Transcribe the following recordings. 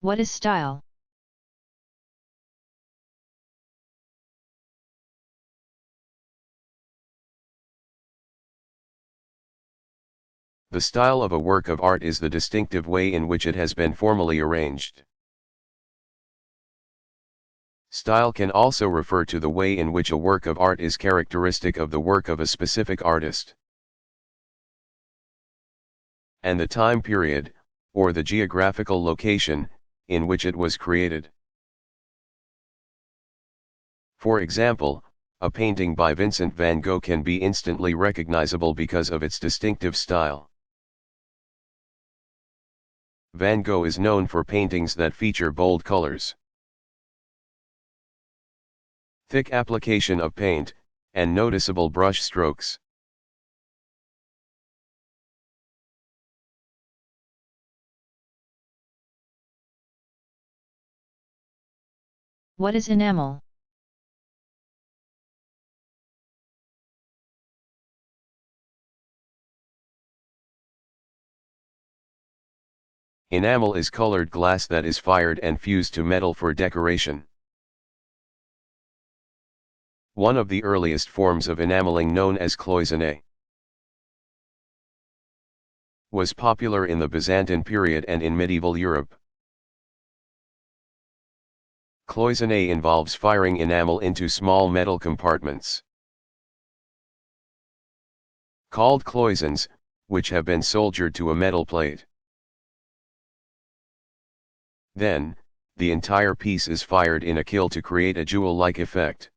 What is style? The style of a work of art is the distinctive way in which it has been formally arranged. Style can also refer to the way in which a work of art is characteristic of the work of a specific artist, and the time period, or the geographical location, in which it was created. For example, a painting by Vincent van Gogh can be instantly recognizable because of its distinctive style. Van Gogh is known for paintings that feature bold colors, thick application of paint, and noticeable brush strokes. What is enamel? Enamel is colored glass that is fired and fused to metal for decoration. One of the earliest forms of enameling, known as cloisonné, was popular in the Byzantine period and in medieval Europe. Cloisonné involves firing enamel into small metal compartments, called cloisons, which have been soldered to a metal plate. Then, the entire piece is fired in a kiln to create a jewel-like effect.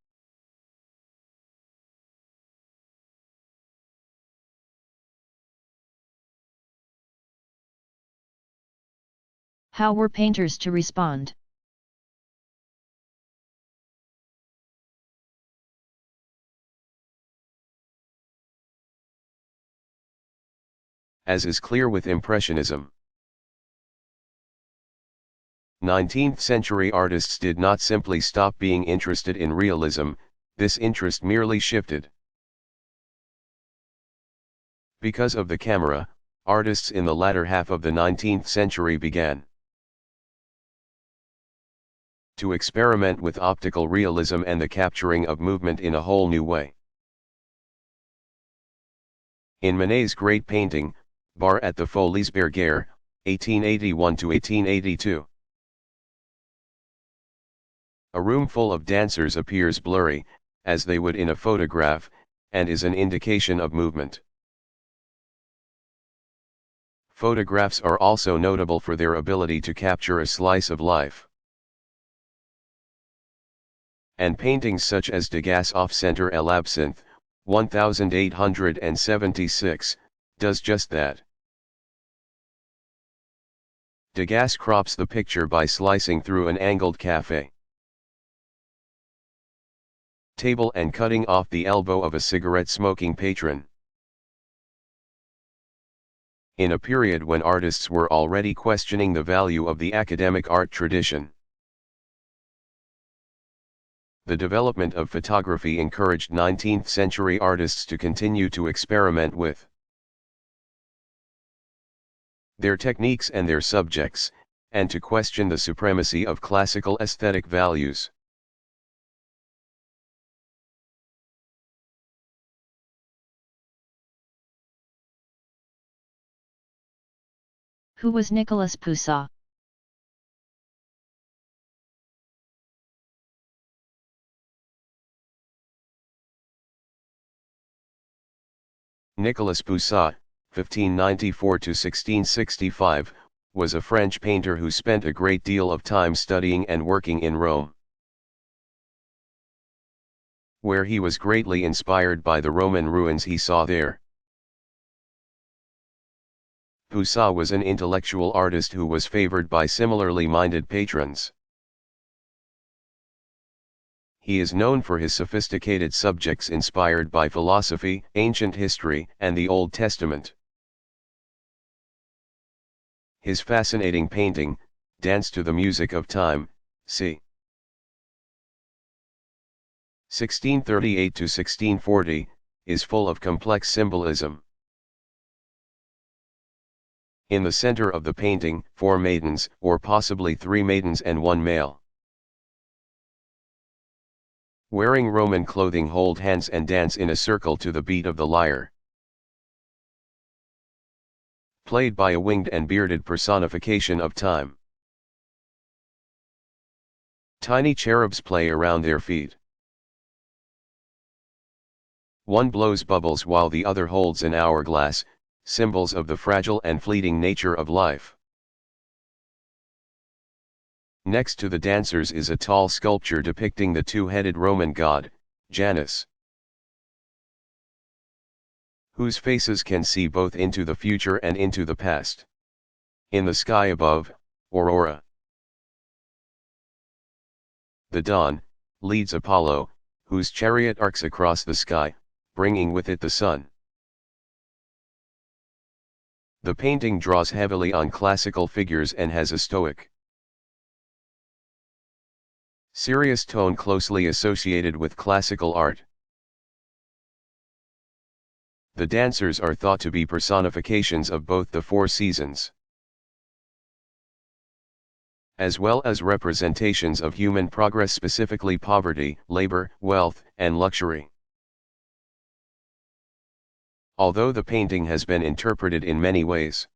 How were painters to respond? As is clear with Impressionism. 19th-century artists did not simply stop being interested in realism, this interest merely shifted. Because of the camera, artists in the latter half of the 19th century began to experiment with optical realism and the capturing of movement in a whole new way. In Manet's great painting, Bar at the Folies Bergère, 1881–1882, a room full of dancers appears blurry, as they would in a photograph, and is an indication of movement. Photographs are also notable for their ability to capture a slice of life. And paintings such as Degas' Off-Center El Absinthe, 1876, does just that. Degas crops the picture by slicing through an angled café table and cutting off the elbow of a cigarette-smoking patron. In a period when artists were already questioning the value of the academic art tradition, the development of photography encouraged 19th-century artists to continue to experiment with their techniques and their subjects, and to question the supremacy of classical aesthetic values. Who was Nicolas Poussin? Nicolas Poussin, 1594–1665, was a French painter who spent a great deal of time studying and working in Rome, where he was greatly inspired by the Roman ruins he saw there. Poussin was an intellectual artist who was favored by similarly minded patrons. He is known for his sophisticated subjects inspired by philosophy, ancient history, and the Old Testament. His fascinating painting, Dance to the Music of Time, c. 1638–1640, is full of complex symbolism. In the center of the painting, 4 maidens, or possibly 3 maidens and 1 male, wearing Roman clothing, hold hands and dance in a circle to the beat of the lyre, played by a winged and bearded personification of time. Tiny cherubs play around their feet. One blows bubbles while the other holds an hourglass, symbols of the fragile and fleeting nature of life. Next to the dancers is a tall sculpture depicting the 2-headed Roman god, Janus, whose faces can see both into the future and into the past. In the sky above, Aurora, the dawn, leads Apollo, whose chariot arcs across the sky, bringing with it the sun. The painting draws heavily on classical figures and has a stoic, serious tone closely associated with classical art. The dancers are thought to be personifications of both the 4 seasons, as well as representations of human progress, specifically poverty, labor, wealth, and luxury. Although the painting has been interpreted in many ways,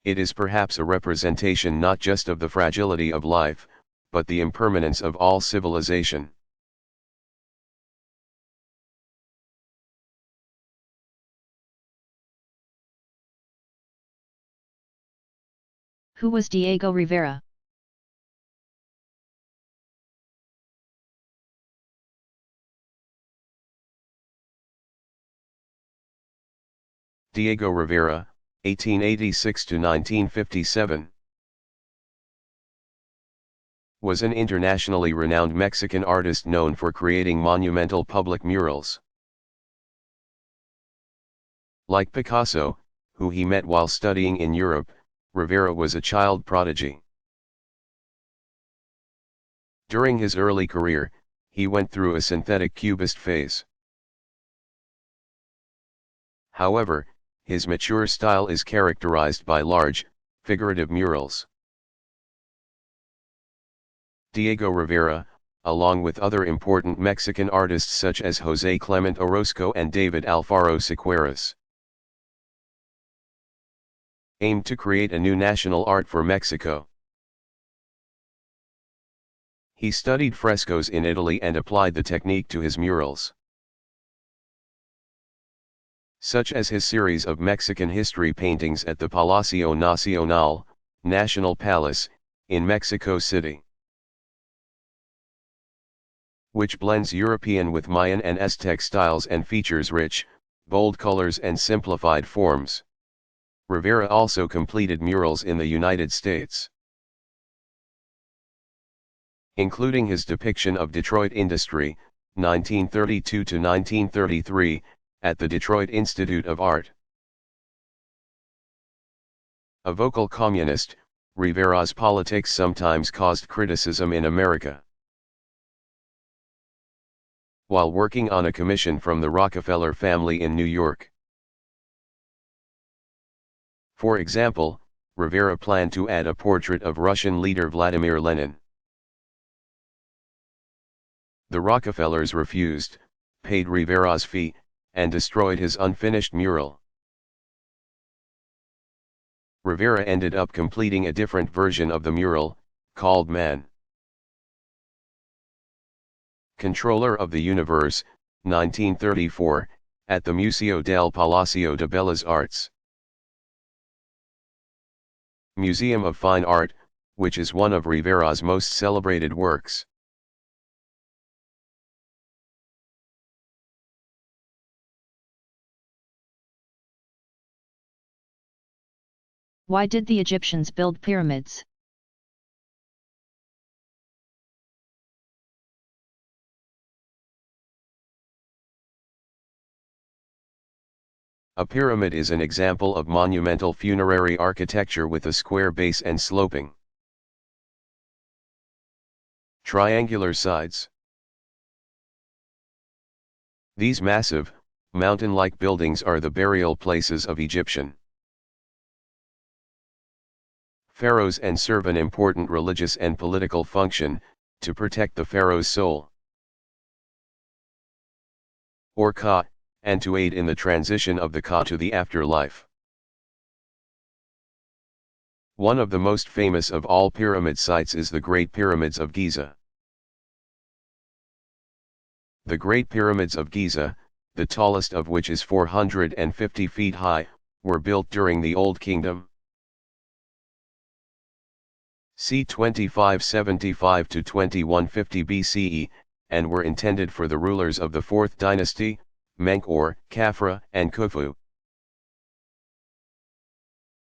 it is perhaps a representation not just of the fragility of life, but the impermanence of all civilization. Who was Diego Rivera? Diego Rivera, 1886 to 1957, was an internationally renowned Mexican artist known for creating monumental public murals. Like Picasso, who he met while studying in Europe, Rivera was a child prodigy. During his early career, he went through a synthetic cubist phase. However, his mature style is characterized by large, figurative murals. Diego Rivera, along with other important Mexican artists such as José Clemente Orozco and David Alfaro Siqueiros, aimed to create a new national art for Mexico. He studied frescoes in Italy and applied the technique to his murals, such as his series of Mexican history paintings at the Palacio Nacional, National Palace, in Mexico City, which blends European with Mayan and Aztec styles and features rich, bold colors and simplified forms. Rivera also completed murals in the United States, including his depiction of Detroit industry, 1932 to 1933, at the Detroit Institute of Art. A vocal communist, Rivera's politics sometimes caused criticism in America. While working on a commission from the Rockefeller family in New York, for example, Rivera planned to add a portrait of Russian leader Vladimir Lenin. The Rockefellers refused, paid Rivera's fee, and destroyed his unfinished mural. Rivera ended up completing a different version of the mural, called Man, Controller of the Universe, 1934, at the Museo del Palacio de Bellas Artes, Museum of Fine Art, which is one of Rivera's most celebrated works. Why did the Egyptians build pyramids? A pyramid is an example of monumental funerary architecture with a square base and sloping, triangular sides. These massive, Mountain-like buildings are the burial places of Egyptian pharaohs and serve an important religious and political function, to protect the pharaoh's soul, or Ka, and to aid in the transition of the Ka to the afterlife. One of the most famous of all pyramid sites is the Great Pyramids of Giza. The Great Pyramids of Giza, the tallest of which is 450 feet high, were built during the Old Kingdom. c. 2575 to 2150 BCE, and were intended for the rulers of the 4th dynasty, Menkaure, Khafre, and Khufu.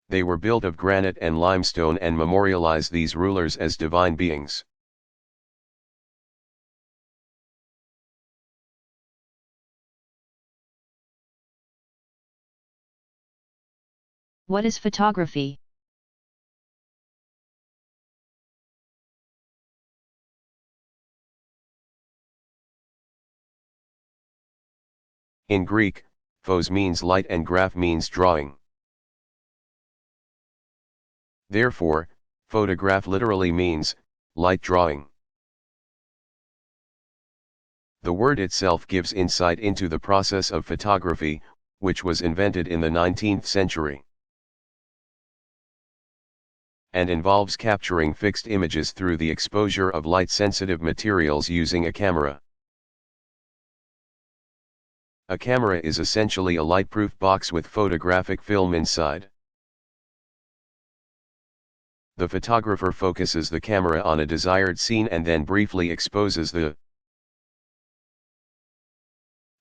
They were built of granite and limestone and memorialize these rulers as divine beings. What is photography? In Greek, phos means light and graph means drawing. Therefore, photograph literally means light drawing. The word itself gives insight into the process of photography, which was invented in the 19th century, and involves capturing fixed images through the exposure of light-sensitive materials using a camera. A camera is essentially a light-proof box with photographic film inside. The photographer focuses the camera on a desired scene and then briefly exposes the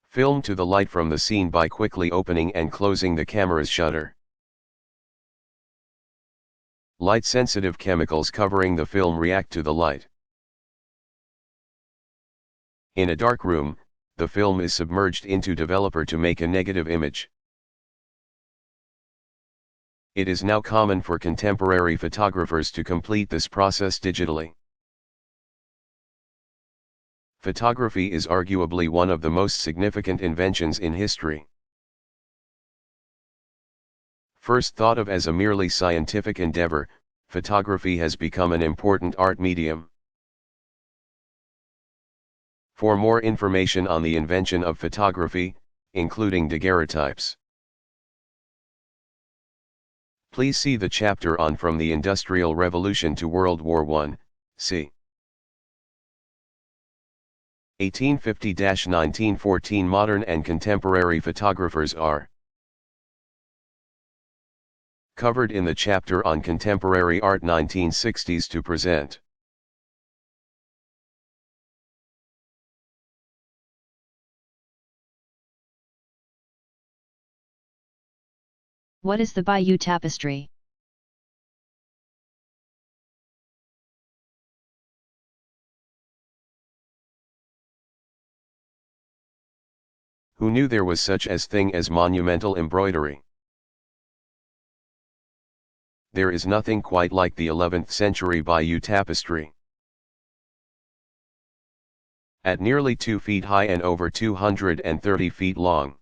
film to the light from the scene by quickly opening and closing the camera's shutter. Light-sensitive chemicals covering the film react to the light. In a dark room, the film is submerged into developer to make a negative image. It is now common for contemporary photographers to complete this process digitally. Photography is arguably one of the most significant inventions in history. First thought of as a merely scientific endeavor, photography has become an important art medium. For more information on the invention of photography, including daguerreotypes, please see the chapter on From the Industrial Revolution to World War I, c. 1850-1914. Modern and contemporary photographers are covered in the chapter on Contemporary Art 1960s to present. What is the Bayou Tapestry? Who knew there was such as thing as monumental embroidery? There is nothing quite like the 11th century Bayou Tapestry. At nearly 2 feet high and over 230 feet long.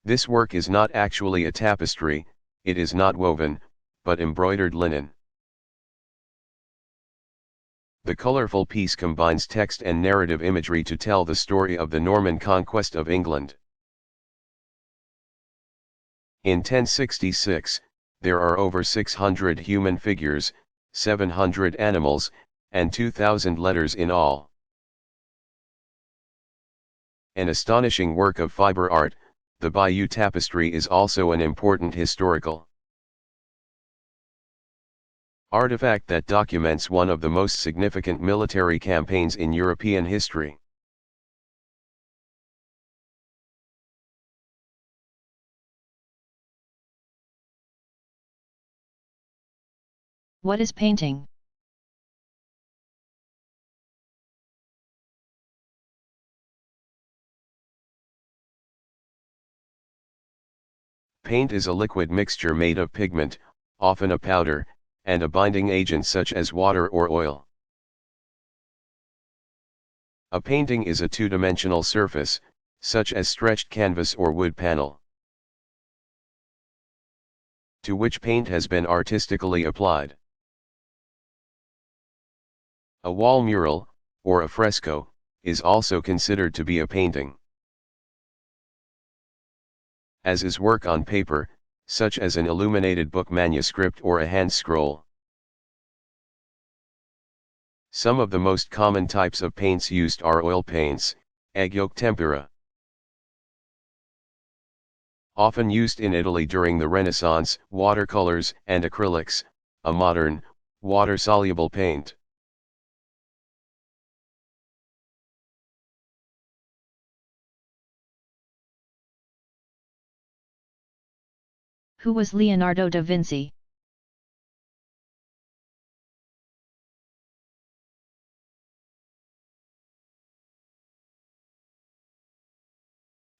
This work is not actually a tapestry, it is not woven, but embroidered linen. The colorful piece combines text and narrative imagery to tell the story of the Norman conquest of England. In 1066, there are over 600 human figures, 700 animals, and 2,000 letters in all. An astonishing work of fiber art, the Bayou Tapestry is also an important historical artifact that documents one of the most significant military campaigns in European history. What is painting? Paint is a liquid mixture made of pigment, often a powder, and a binding agent such as water or oil. A painting is a two-dimensional surface, such as stretched canvas or wood panel, to which paint has been artistically applied. A wall mural, or a fresco, is also considered to be a painting. As is work on paper, such as an illuminated book manuscript or a hand scroll. Some of the most common types of paints used are oil paints, egg yolk tempera. Often used in Italy during the Renaissance, watercolors and acrylics, a modern, water-soluble paint. Who was Leonardo da Vinci?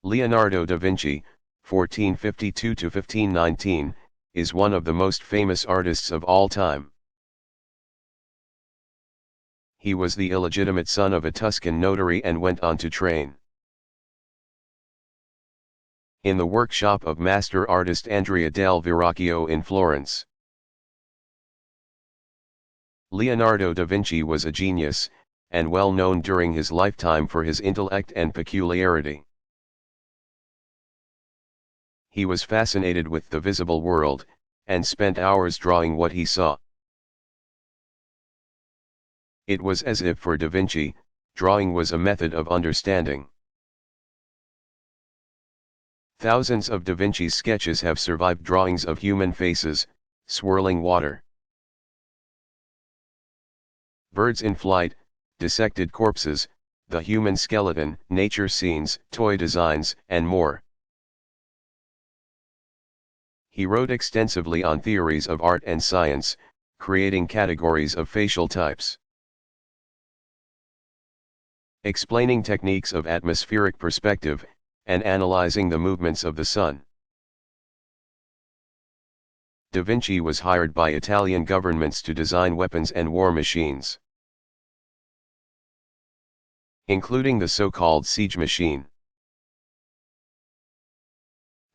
Leonardo da Vinci, 1452 to 1519, is one of the most famous artists of all time. He was the illegitimate son of a Tuscan notary and went on to train in the workshop of master artist Andrea del Verrocchio in Florence. Leonardo da Vinci was a genius, and well known during his lifetime for his intellect and peculiarity. He was fascinated with the visible world, and spent hours drawing what he saw. It was as if for da Vinci, drawing was a method of understanding. Thousands of da Vinci's sketches have survived drawings of human faces, swirling water, birds in flight, dissected corpses, the human skeleton, nature scenes, toy designs, and more. He wrote extensively on theories of art and science, creating categories of facial types, explaining techniques of atmospheric perspective, and analyzing the movements of the sun. Da Vinci was hired by Italian governments to design weapons and war machines, including the so-called siege machine.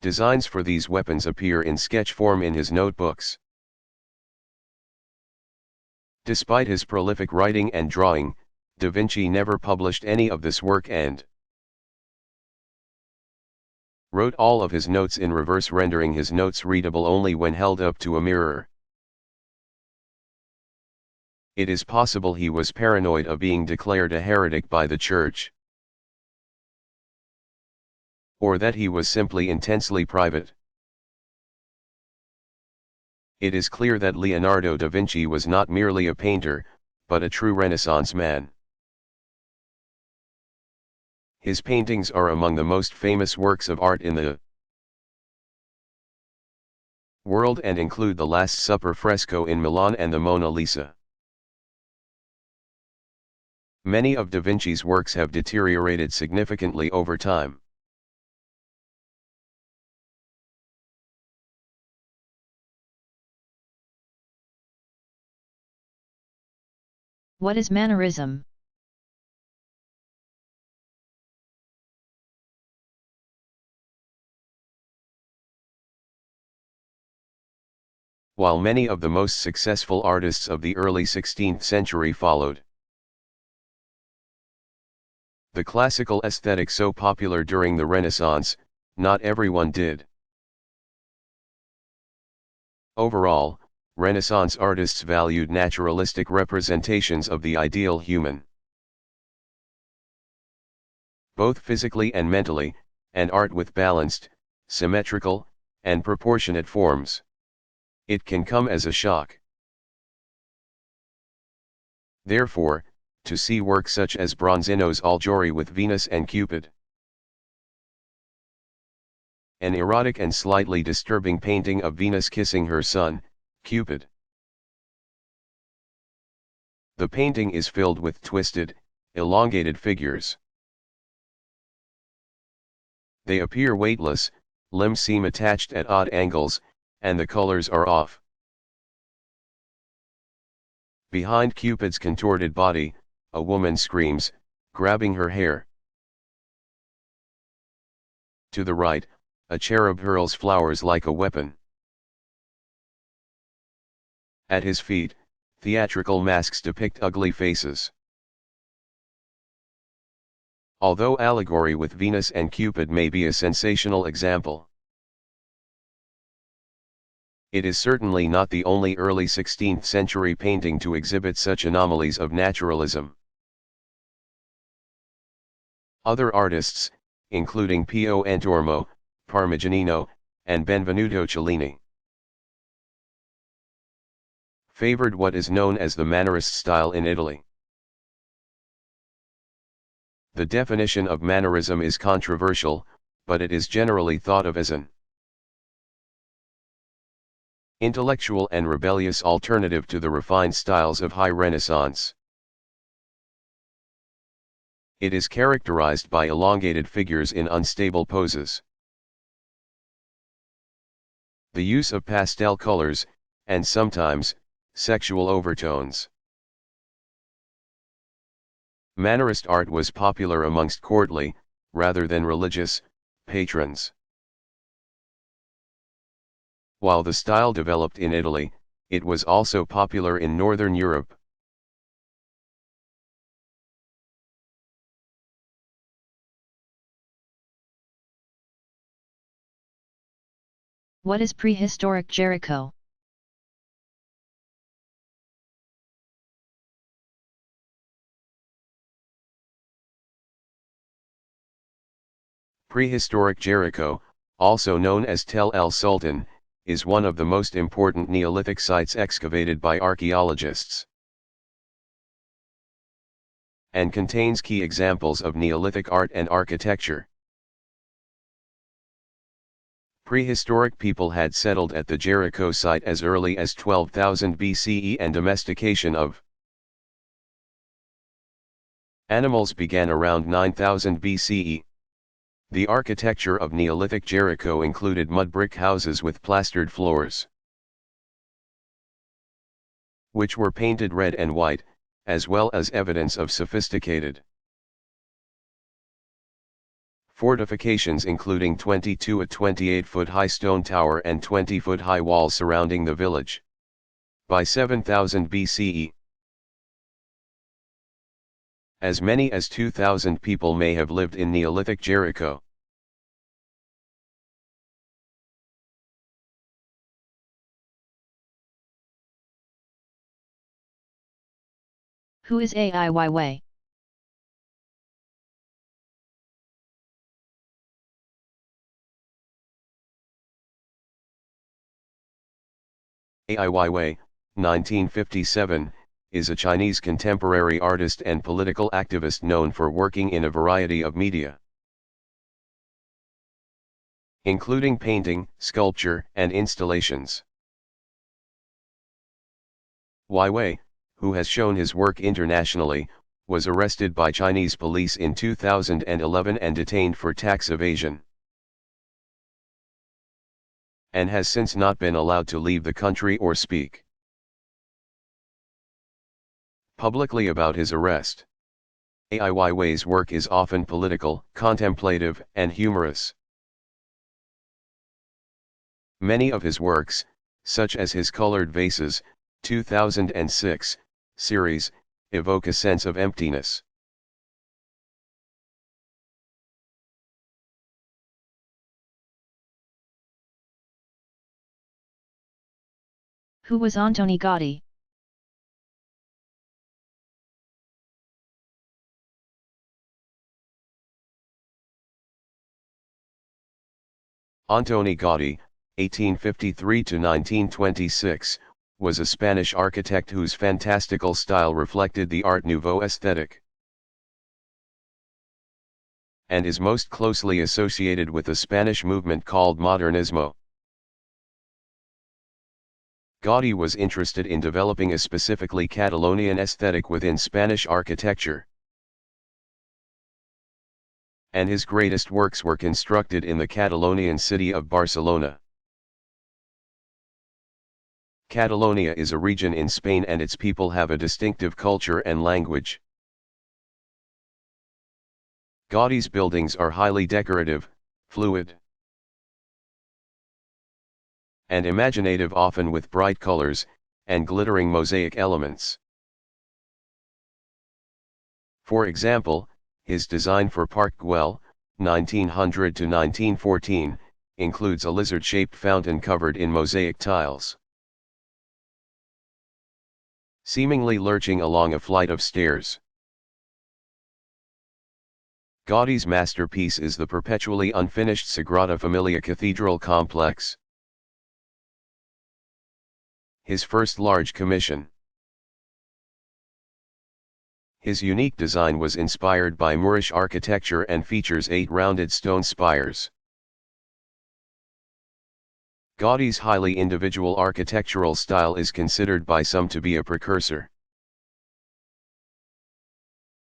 Designs for these weapons appear in sketch form in his notebooks. Despite his prolific writing and drawing, Da Vinci never published any of this work and wrote all of his notes in reverse, rendering his notes readable only when held up to a mirror. It is possible he was paranoid of being declared a heretic by the church, or that he was simply intensely private. It is clear that Leonardo da Vinci was not merely a painter, but a true Renaissance man. His paintings are among the most famous works of art in the world and include the Last Supper fresco in Milan and the Mona Lisa. Many of da Vinci's works have deteriorated significantly over time. What is Mannerism? While many of the most successful artists of the early 16th century followed the classical aesthetic so popular during the Renaissance, not everyone did. Overall, Renaissance artists valued naturalistic representations of the ideal human, both physically and mentally, and art with balanced, symmetrical, and proportionate forms. It can come as a shock, therefore, to see work such as Bronzino's Allegori with Venus and Cupid, an erotic and slightly disturbing painting of Venus kissing her son, Cupid. The painting is filled with twisted, elongated figures. They appear weightless, limbs seem attached at odd angles, and the colors are off. Behind Cupid's contorted body, a woman screams, grabbing her hair. To the right, a cherub hurls flowers like a weapon. At his feet, theatrical masks depict ugly faces. Although allegory with Venus and Cupid may be a sensational example, it is certainly not the only early 16th century painting to exhibit such anomalies of naturalism. Other artists, including Pio Antormo, Parmigianino, and Benvenuto Cellini, favored what is known as the Mannerist style in Italy. The definition of Mannerism is controversial, but it is generally thought of as an intellectual and rebellious alternative to the refined styles of High Renaissance. It is characterized by elongated figures in unstable poses, the use of pastel colors, and sometimes, sexual overtones. Mannerist art was popular amongst courtly, rather than religious, patrons. While the style developed in Italy, it was also popular in Northern Europe. What is prehistoric Jericho? Prehistoric Jericho, also known as Tel el Sultan, is one of the most important Neolithic sites excavated by archaeologists, and contains key examples of Neolithic art and architecture. Prehistoric people had settled at the Jericho site as early as 12,000 BCE, and domestication of animals began around 9000 BCE. The architecture of Neolithic Jericho included mud brick houses with plastered floors, which were painted red and white, as well as evidence of sophisticated fortifications, including 22 a 28-foot high stone tower and 20-foot high walls surrounding the village. By 7000 BCE, as many as 2,000 people may have lived in Neolithic Jericho. Who is Aiwai? Aiwai, 1957, is a Chinese contemporary artist and political activist known for working in a variety of media, including painting, sculpture, and installations. Wei, who has shown his work internationally, was arrested by Chinese police in 2011 and detained for tax evasion, and has since not been allowed to leave the country or speak publicly about his arrest. Aiwai's work is often political, contemplative, and humorous. Many of his works, such as his Colored Vases, 2006, series, evoke a sense of emptiness. Who was Antoni Gaudí? Antoni Gaudí, 1853–1926, was a Spanish architect whose fantastical style reflected the Art Nouveau aesthetic, and is most closely associated with the Spanish movement called Modernismo. Gaudí was interested in developing a specifically Catalonian aesthetic within Spanish architecture, and his greatest works were constructed in the Catalonian city of Barcelona. Catalonia is a region in Spain, and its people have a distinctive culture and language. Gaudi's buildings are highly decorative, fluid, and imaginative, often with bright colors and glittering mosaic elements. For example, his design for Park Güell, 1900 to 1914, includes a lizard-shaped fountain covered in mosaic tiles, seemingly lurching along a flight of stairs. Gaudi's masterpiece is the perpetually unfinished Sagrada Familia Cathedral complex, his first large commission. His unique design was inspired by Moorish architecture and features 8 rounded stone spires. Gaudi's highly individual architectural style is considered by some to be a precursor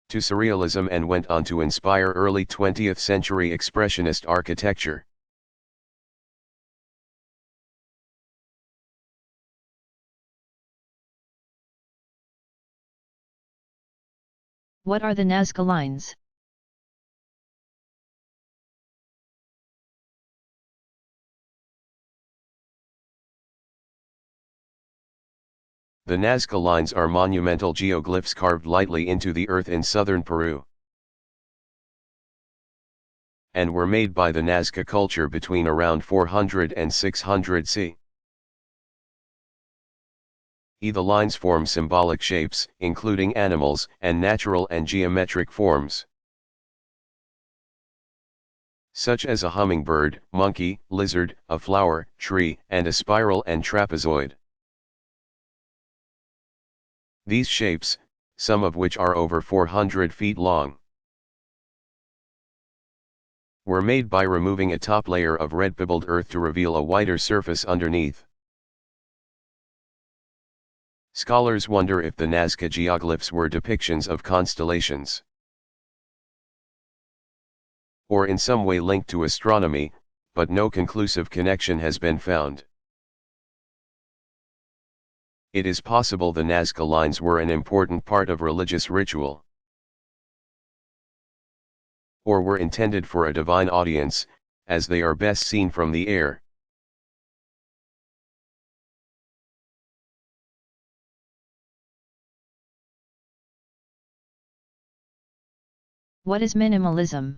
to Surrealism and went on to inspire early 20th century Expressionist architecture. What are the Nazca Lines? The Nazca Lines are monumental geoglyphs carved lightly into the earth in southern Peru, and were made by the Nazca culture between around 400 and 600 C. The lines form symbolic shapes, including animals and natural and geometric forms, such as a hummingbird, monkey, lizard, a flower, tree, and a spiral and trapezoid. These shapes, some of which are over 400 feet long, were made by removing a top layer of red pebbled earth to reveal a whiter surface underneath. Scholars wonder if the Nazca geoglyphs were depictions of constellations, or in some way linked to astronomy, but no conclusive connection has been found. It is possible the Nazca Lines were an important part of religious ritual, or were intended for a divine audience, as they are best seen from the air. What is minimalism?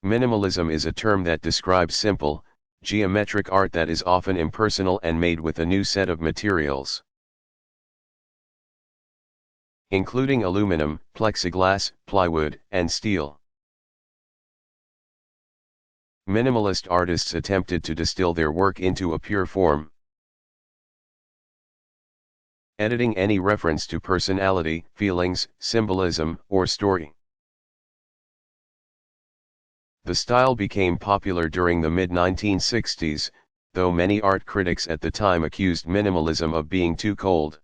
Minimalism is a term that describes simple, geometric art that is often impersonal and made with a new set of materials, including aluminum, plexiglass, plywood, and steel. Minimalist artists attempted to distill their work into a pure form, editing any reference to personality, feelings, symbolism, or story. The style became popular during the mid-1960s, though many art critics at the time accused minimalism of being too cold,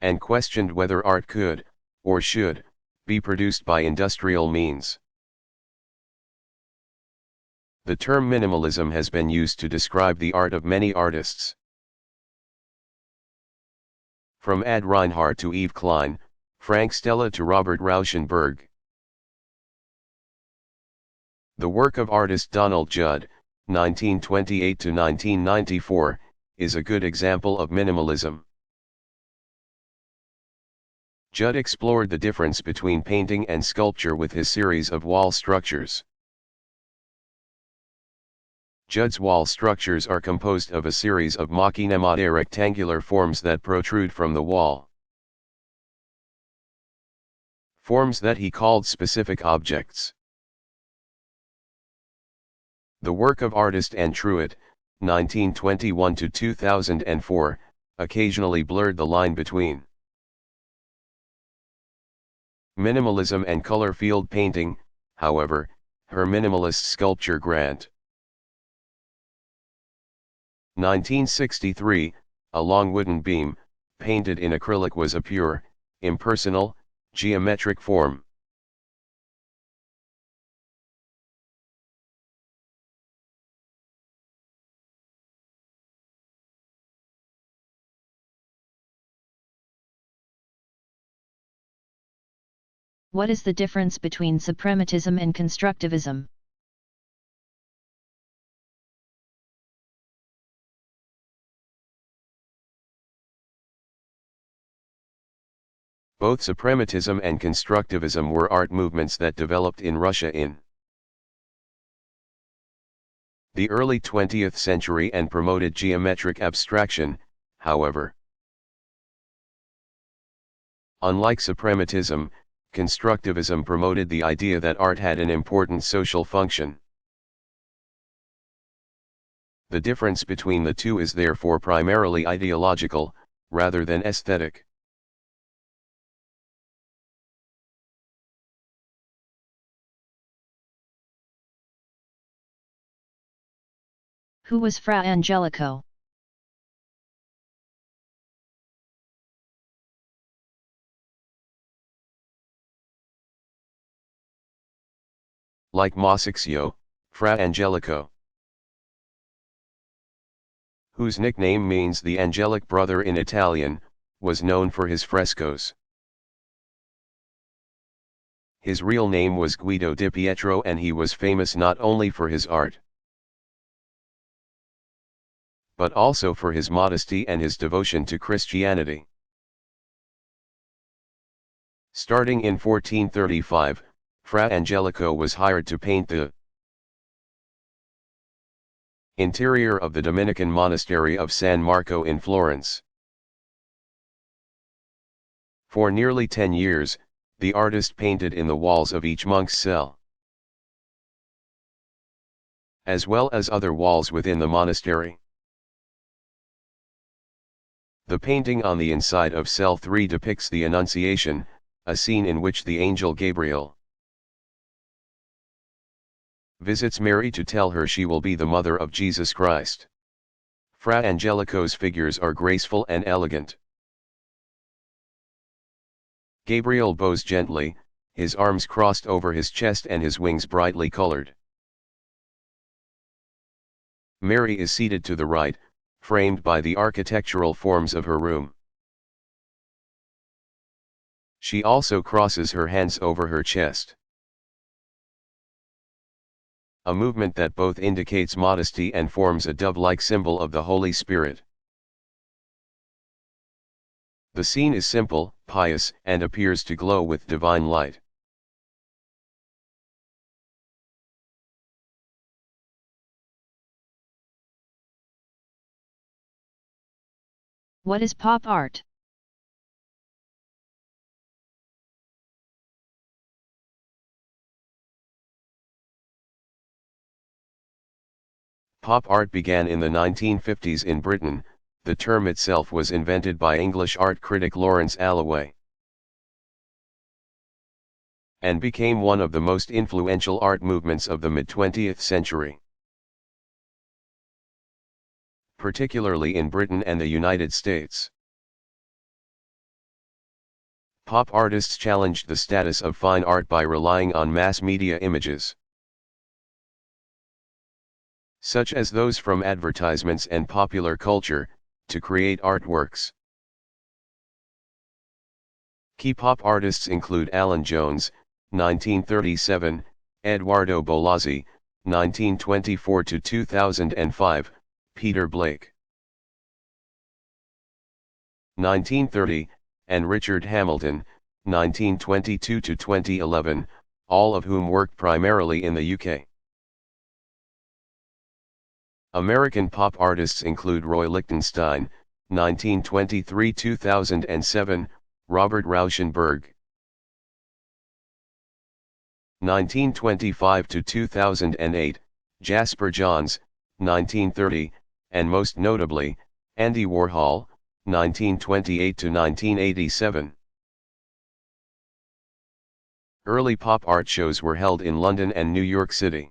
and questioned whether art could, or should, be produced by industrial means. The term minimalism has been used to describe the art of many artists, from Ad Reinhardt to Yves Klein, Frank Stella to Robert Rauschenberg. The work of artist Donald Judd, 1928 to 1994, is a good example of minimalism. Judd explored the difference between painting and sculpture with his series of wall structures. Judd's wall structures are composed of a series of machinematic rectangular forms that protrude from the wall. Forms that he called specific objects. The work of artist Anne Truitt, 1921 to 2004, occasionally blurred the line between minimalism and color field painting. However, her minimalist sculpture Grant, 1963, a long wooden beam, painted in acrylic, was a pure, impersonal, geometric form. What is the difference between Suprematism and Constructivism? Both Suprematism and Constructivism were art movements that developed in Russia in the early 20th century and promoted geometric abstraction, however. Unlike Suprematism, Constructivism promoted the idea that art had an important social function. The difference between the two is therefore primarily ideological, rather than aesthetic. Who was Fra Angelico? Like Masaccio, Fra Angelico, whose nickname means the angelic brother in Italian, was known for his frescoes. His real name was Guido di Pietro, and he was famous not only for his art, but also for his modesty and his devotion to Christianity. Starting in 1435, Fra Angelico was hired to paint the interior of the Dominican monastery of San Marco in Florence. For nearly 10 years, the artist painted in the walls of each monk's cell, as well as other walls within the monastery. The painting on the inside of cell 3 depicts the Annunciation, a scene in which the angel Gabriel visits Mary to tell her she will be the mother of Jesus Christ. Fra Angelico's figures are graceful and elegant. Gabriel bows gently, his arms crossed over his chest and his wings brightly colored. Mary is seated to the right, framed by the architectural forms of her room. She also crosses her hands over her chest, a movement that both indicates modesty and forms a dove-like symbol of the Holy Spirit. The scene is simple, pious, and appears to glow with divine light. What is pop art? Pop art began in the 1950s in Britain. The term itself was invented by English art critic Lawrence Alloway, and became one of the most influential art movements of the mid-20th century, particularly in Britain and the United States. Pop artists challenged the status of fine art by relying on mass media images, such as those from advertisements and popular culture, to create artworks. Key pop artists include Alan Jones, 1937, Eduardo Bolazzi, 1924–2005, Peter Blake, 1930, and Richard Hamilton, 1922–2011, all of whom worked primarily in the UK. American pop artists include Roy Lichtenstein, 1923–2007, Robert Rauschenberg, 1925–2008, Jasper Johns, 1930, and most notably, Andy Warhol, 1928–1987. Early pop art shows were held in London and New York City,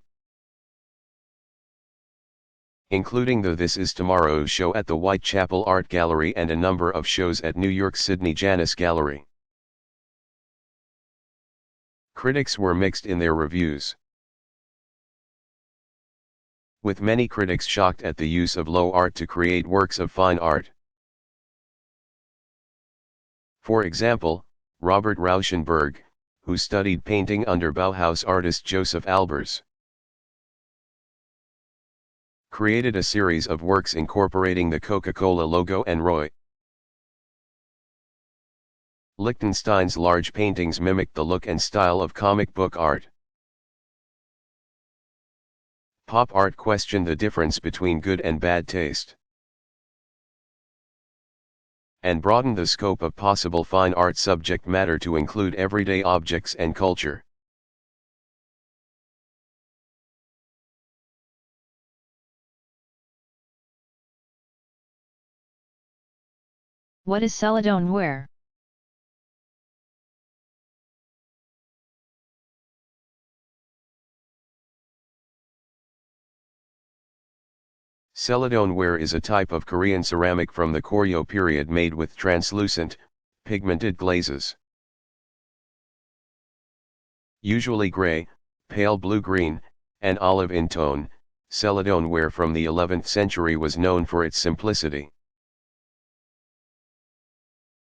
including the This Is Tomorrow show at the Whitechapel Art Gallery and a number of shows at New York's Sydney Janus Gallery. Critics were mixed in their reviews, with many critics shocked at the use of low art to create works of fine art. For example, Robert Rauschenberg, who studied painting under Bauhaus artist Joseph Albers. Created a series of works incorporating the Coca-Cola logo and Roy Lichtenstein's large paintings mimicked the look and style of comic book art. Pop art questioned the difference between good and bad taste, and broadened the scope of possible fine art subject matter to include everyday objects and culture. What is Celadon ware? Celadon ware is a type of Korean ceramic from the Koryo period made with translucent, pigmented glazes. Usually gray, pale blue-green, and olive in tone, Celadon ware from the 11th century was known for its simplicity,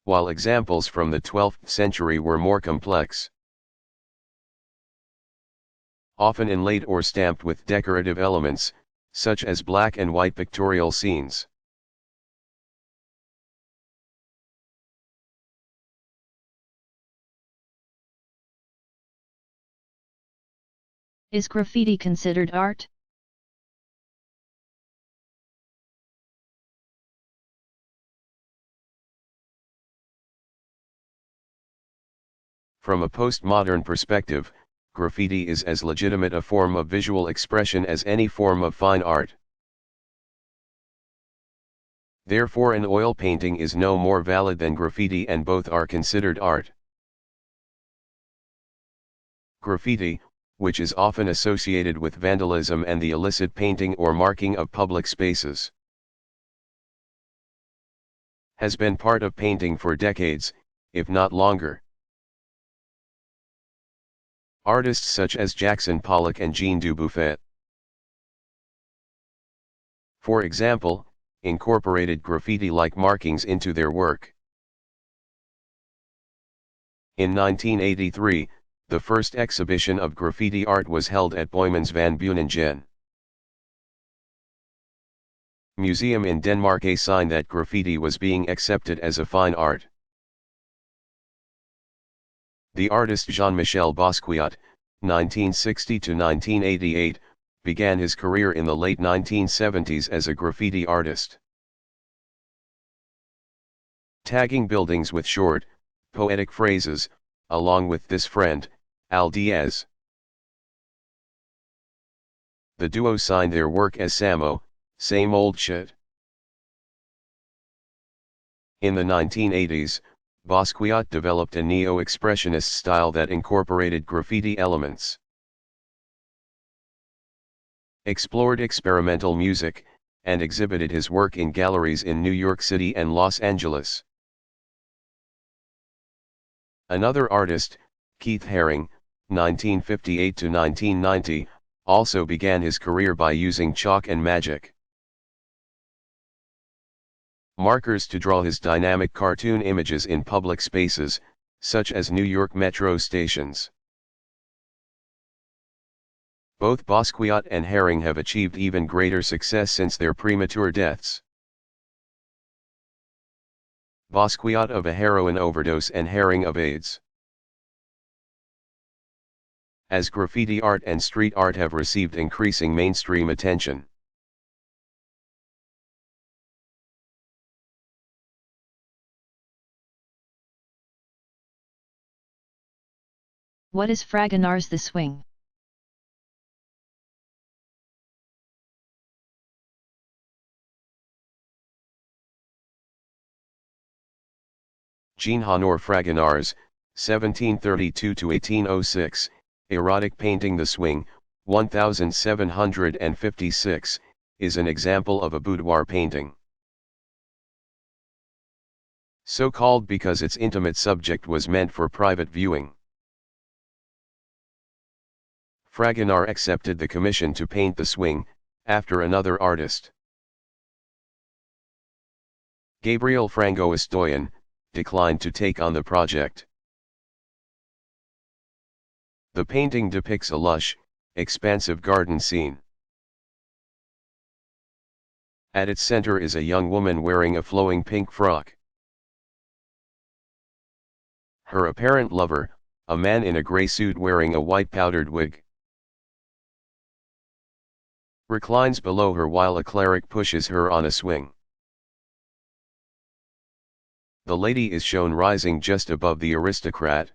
while examples from the 12th century were more complex, often inlaid or stamped with decorative elements, such as black and white pictorial scenes. Is graffiti considered art? From a postmodern perspective, graffiti is as legitimate a form of visual expression as any form of fine art. Therefore, an oil painting is no more valid than graffiti, and both are considered art. Graffiti, which is often associated with vandalism and the illicit painting or marking of public spaces, has been part of painting for decades, if not longer. Artists such as Jackson Pollock and Jean Dubuffet, for example, incorporated graffiti-like markings into their work. In 1983, the first exhibition of graffiti art was held at Boijmans van Beuningen Museum in Denmark, a sign that graffiti was being accepted as a fine art. The artist Jean-Michel Basquiat, 1960 to 1988, began his career in the late 1970s as a graffiti artist, tagging buildings with short, poetic phrases, along with this friend, Al Diaz. The duo signed their work as Samo, Same Old Shit. In the 1980s, Basquiat developed a neo-expressionist style that incorporated graffiti elements, explored experimental music, and exhibited his work in galleries in New York City and Los Angeles. Another artist, Keith Haring, 1958 to 1990, also began his career by using chalk and magic markers to draw his dynamic cartoon images in public spaces, such as New York metro stations. Both Basquiat and Haring have achieved even greater success since their premature deaths. Basquiat of a heroin overdose and Haring of AIDS. As graffiti art and street art have received increasing mainstream attention, What is Fragonard's The Swing? Jean-Honoré Fragonard's, 1732 to 1806, erotic painting The Swing, 1756, is an example of a boudoir painting. So called because its intimate subject was meant for private viewing. Fragonard accepted the commission to paint the swing, after another artist, Gabriel Frango Estoyan, declined to take on the project. The painting depicts a lush, expansive garden scene. At its center is a young woman wearing a flowing pink frock. Her apparent lover, a man in a gray suit wearing a white powdered wig, reclines below her while a cleric pushes her on a swing. The lady is shown rising just above the aristocrat,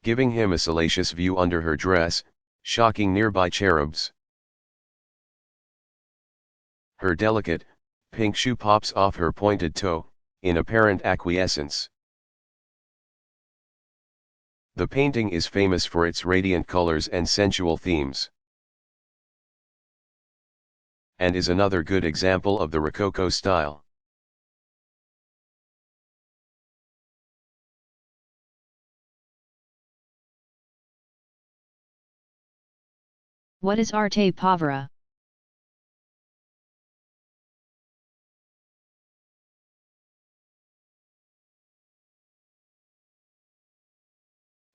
giving him a salacious view under her dress, shocking nearby cherubs. Her delicate, pink shoe pops off her pointed toe, in apparent acquiescence. The painting is famous for its radiant colors and sensual themes, and is another good example of the Rococo style. What is Arte Povera?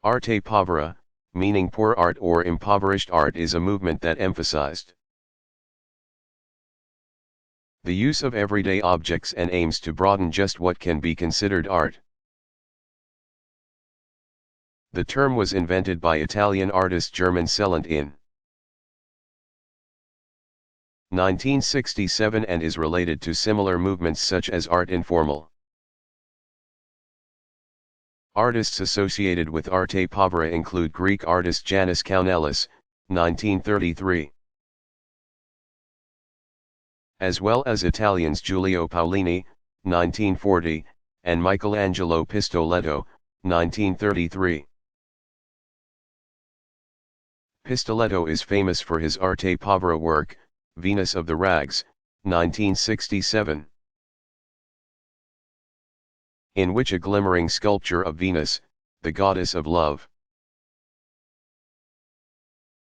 Arte povera, meaning poor art or impoverished art, is a movement that emphasized the use of everyday objects and aims to broaden just what can be considered art. The term was invented by Italian artist German Celadon in 1967 and is related to similar movements such as art informal. Artists associated with Arte Povera include Greek artist Jannis Kounellis, 1933, as well as Italians Giulio Paolini, 1940, and Michelangelo Pistoletto, 1933. Pistoletto is famous for his Arte Povera work, Venus of the Rags, 1967. In which a glimmering sculpture of Venus, the goddess of love,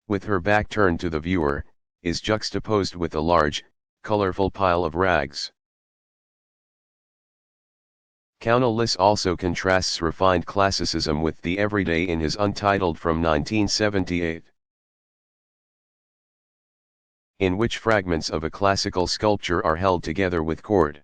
with her back turned to the viewer, is juxtaposed with a large, colorful pile of rags. Kounellis also contrasts refined classicism with the everyday in his Untitled from 1978, in which fragments of a classical sculpture are held together with cord.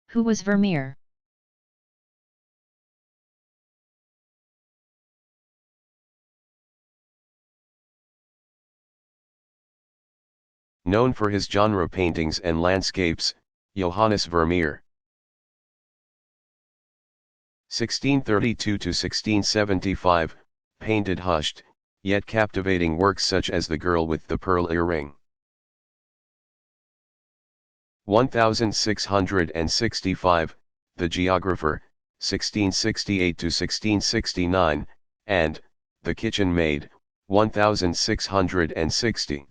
Who was Vermeer? Known for his genre paintings and landscapes, Johannes Vermeer. 1632 to 1675, painted hushed, yet captivating works such as The Girl with the Pearl Earring. 1665, The Geographer, 1668 to 1669, and The Kitchen Maid, 1660.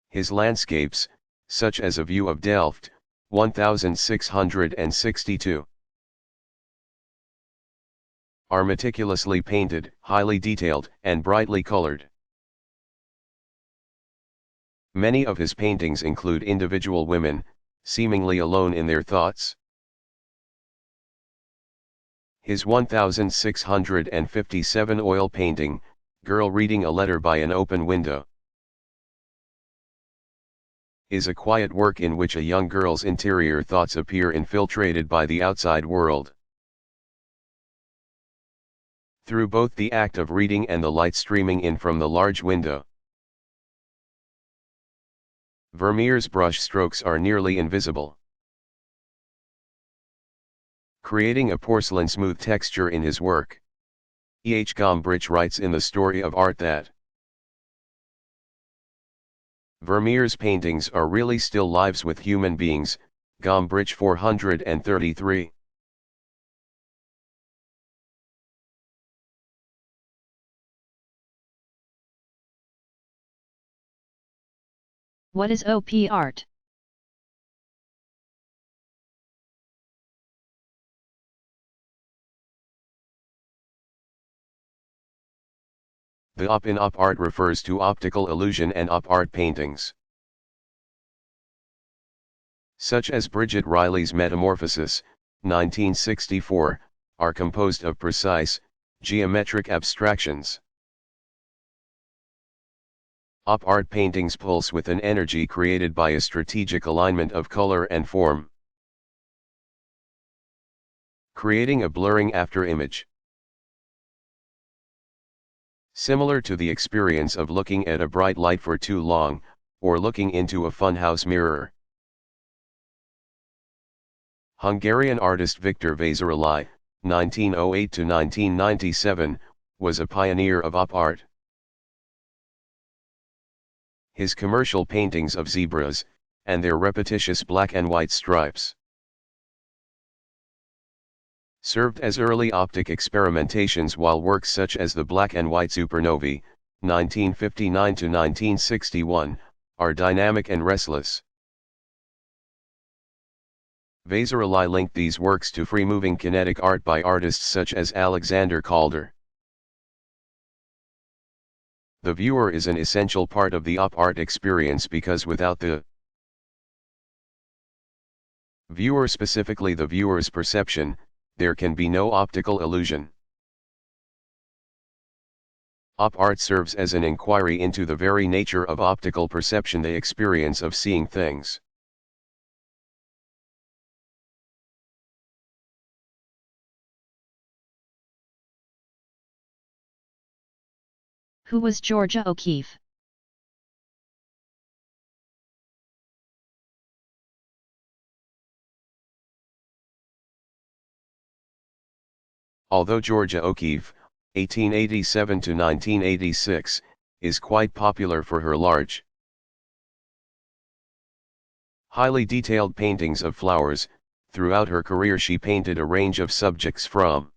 His landscapes, such as A View of Delft, 1662, are meticulously painted, highly detailed, and brightly colored. Many of his paintings include individual women, seemingly alone in their thoughts. His 1657 oil painting, Girl Reading a Letter by an Open Window, is a quiet work in which a young girl's interior thoughts appear infiltrated by the outside world. Through both the act of reading and the light streaming in from the large window. Vermeer's brush strokes are nearly invisible, creating a porcelain-smooth texture in his work. Gombrich writes in The Story of Art that Vermeer's paintings are really still lives with human beings, Gombrich 433. What is OP art? The op in op art refers to optical illusion and op art paintings, such as Bridget Riley's Metamorphosis, 1964, are composed of precise, geometric abstractions. Op art paintings pulse with an energy created by a strategic alignment of color and form, creating a blurring afterimage, similar to the experience of looking at a bright light for too long, or looking into a funhouse mirror. Hungarian artist Victor Vasarely, 1908–1997, was a pioneer of op art. His commercial paintings of zebras, and their repetitious black and white stripes, served as early optic experimentations, while works such as the black and white supernovae, 1959–1961, are dynamic and restless. Vasarely linked these works to free-moving kinetic art by artists such as Alexander Calder. The viewer is an essential part of the op art experience, because without the viewer, specifically the viewer's perception, there can be no optical illusion. Op art serves as an inquiry into the very nature of optical perception, the experience of seeing things. Who was Georgia O'Keeffe? Although Georgia O'Keeffe, 1887–1986, is quite popular for her large, highly detailed paintings of flowers, throughout her career she painted a range of subjects from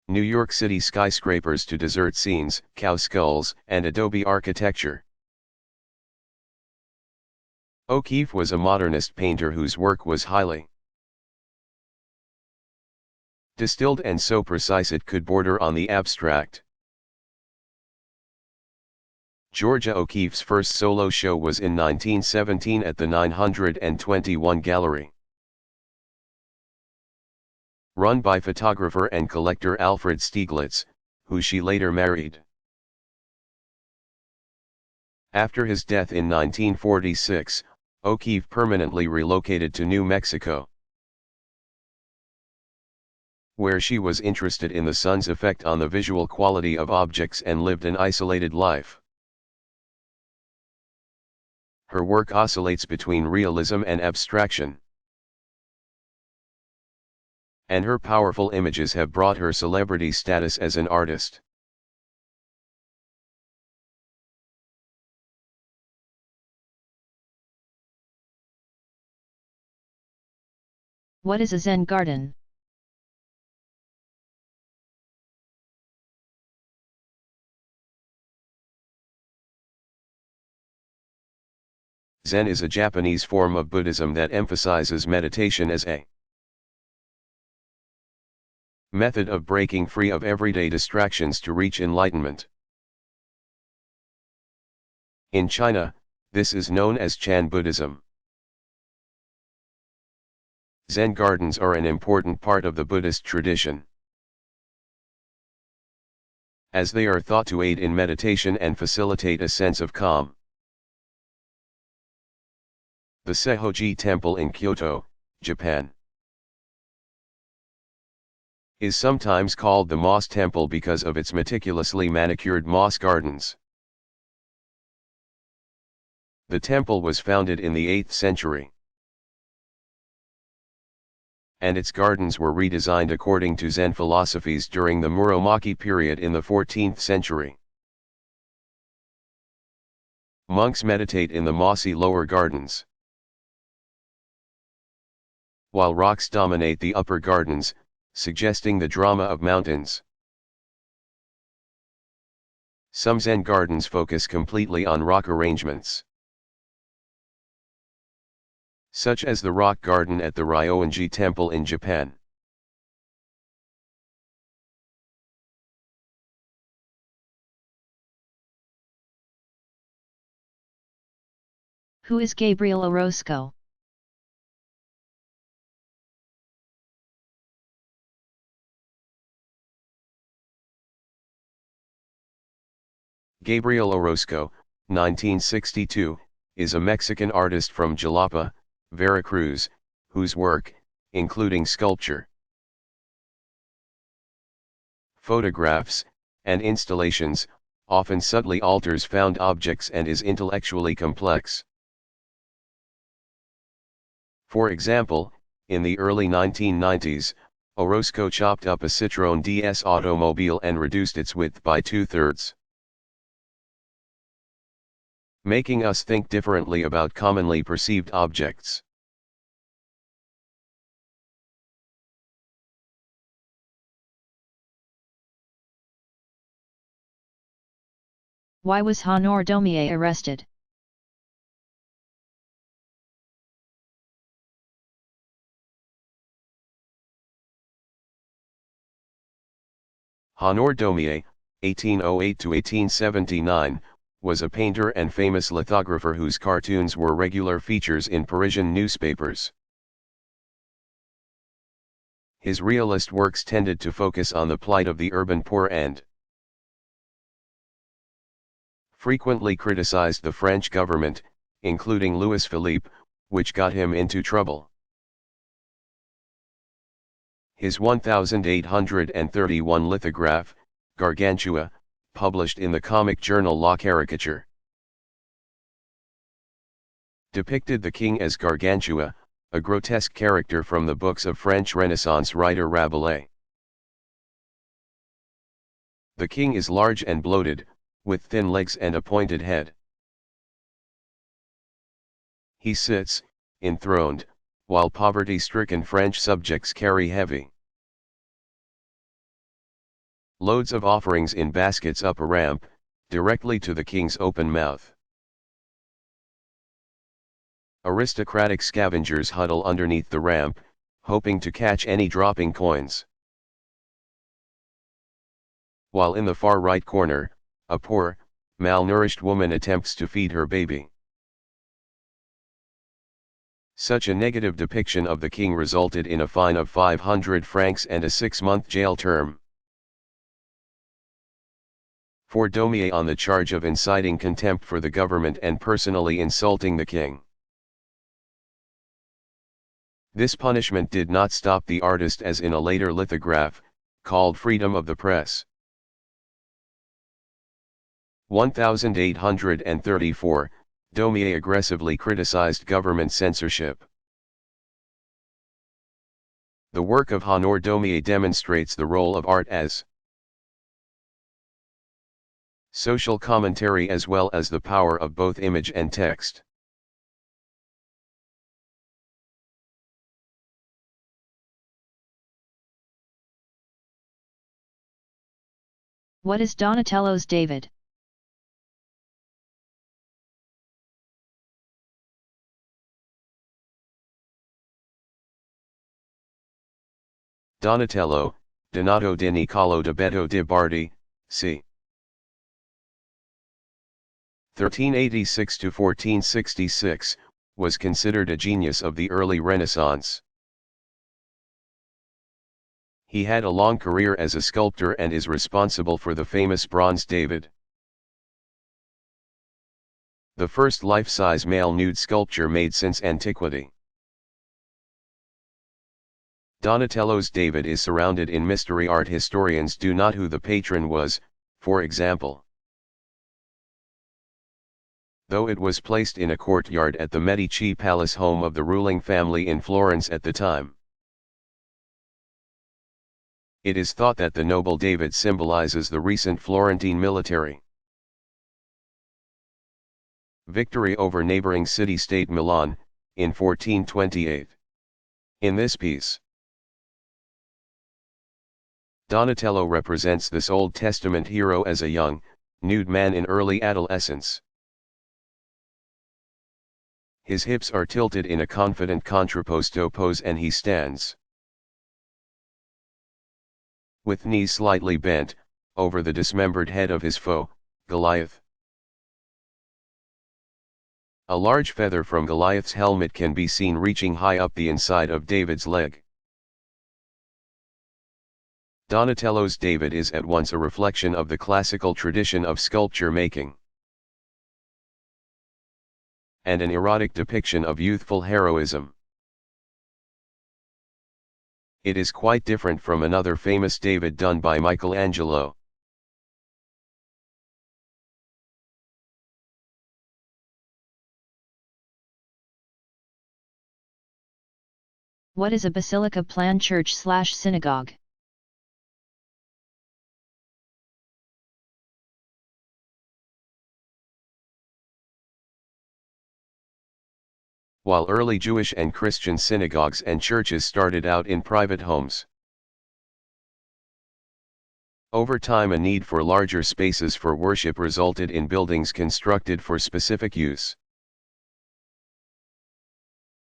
New York City skyscrapers to desert scenes, cow skulls, and adobe architecture. O'Keeffe was a modernist painter whose work was highly distilled and so precise it could border on the abstract. Georgia O'Keeffe's first solo show was in 1917 at the 921 Gallery, run by photographer and collector Alfred Stieglitz, who she later married. After his death in 1946, O'Keeffe permanently relocated to New Mexico, where she was interested in the sun's effect on the visual quality of objects and lived an isolated life. Her work oscillates between realism and abstraction, and her powerful images have brought her celebrity status as an artist. What is a Zen Garden? Zen is a Japanese form of Buddhism that emphasizes meditation as a method of breaking free of everyday distractions to reach enlightenment. In China, this is known as Chan Buddhism. Zen gardens are an important part of the Buddhist tradition, as they are thought to aid in meditation and facilitate a sense of calm. The Seihoji Temple in Kyoto, Japan, is sometimes called the Moss Temple because of its meticulously manicured moss gardens. The temple was founded in the 8th century, and its gardens were redesigned according to Zen philosophies during the Muromachi period in the 14th century. Monks meditate in the mossy lower gardens, while rocks dominate the upper gardens, suggesting the drama of mountains. Some Zen gardens focus completely on rock arrangements, such as the rock garden at the Ryoanji Temple in Japan. Who is Gabriel Orozco? Gabriel Orozco, 1962, is a Mexican artist from Jalapa, Veracruz, whose work, including sculpture, photographs, and installations, often subtly alters found objects and is intellectually complex. For example, in the early 1990s, Orozco chopped up a Citroën DS automobile and reduced its width by 2/3. Making us think differently about commonly perceived objects. Why was Honor Domier arrested? Honor Domier, 1808–1879, was a painter and famous lithographer whose cartoons were regular features in Parisian newspapers. His realist works tended to focus on the plight of the urban poor and frequently criticized the French government, including Louis Philippe, which got him into trouble. His 1831 lithograph, Gargantua, published in the comic journal La Caricature, depicted the king as Gargantua, a grotesque character from the books of French Renaissance writer Rabelais. The king is large and bloated, with thin legs and a pointed head. He sits, enthroned, while poverty-stricken French subjects carry heavy loads of offerings in baskets up a ramp, directly to the king's open mouth. Aristocratic scavengers huddle underneath the ramp, hoping to catch any dropping coins. While in the far right corner, a poor, malnourished woman attempts to feed her baby. Such a negative depiction of the king resulted in a fine of 500 francs and a 6-month jail term for Domier on the charge of inciting contempt for the government and personally insulting the king. This punishment did not stop the artist, as in a later lithograph, called Freedom of the Press. 1834, Domier aggressively criticized government censorship. The work of Honor Domier demonstrates the role of art as social commentary as well as the power of both image and text. What is Donatello's David? Donatello, Donato di Niccolo de Beto de Bardi, c. 1386–1466, was considered a genius of the early Renaissance. He had a long career as a sculptor and is responsible for the famous bronze David, the first life-size male nude sculpture made since antiquity. Donatello's David is surrounded in mystery. Art historians do not know who the patron was, for example, though it was placed in a courtyard at the Medici palace, home of the ruling family in Florence at the time. It is thought that the noble David symbolizes the recent Florentine military victory over neighboring city-state Milan, in 1428. In this piece, Donatello represents this Old Testament hero as a young, nude man in early adolescence. His hips are tilted in a confident contrapposto pose and he stands with knees slightly bent, over the dismembered head of his foe, Goliath. A large feather from Goliath's helmet can be seen reaching high up the inside of David's leg. Donatello's David is at once a reflection of the classical tradition of sculpture making and an erotic depiction of youthful heroism. It is quite different from another famous David done by Michelangelo. What is a basilica plan church/synagogue? While early Jewish and Christian synagogues and churches started out in private homes, over time a need for larger spaces for worship resulted in buildings constructed for specific use.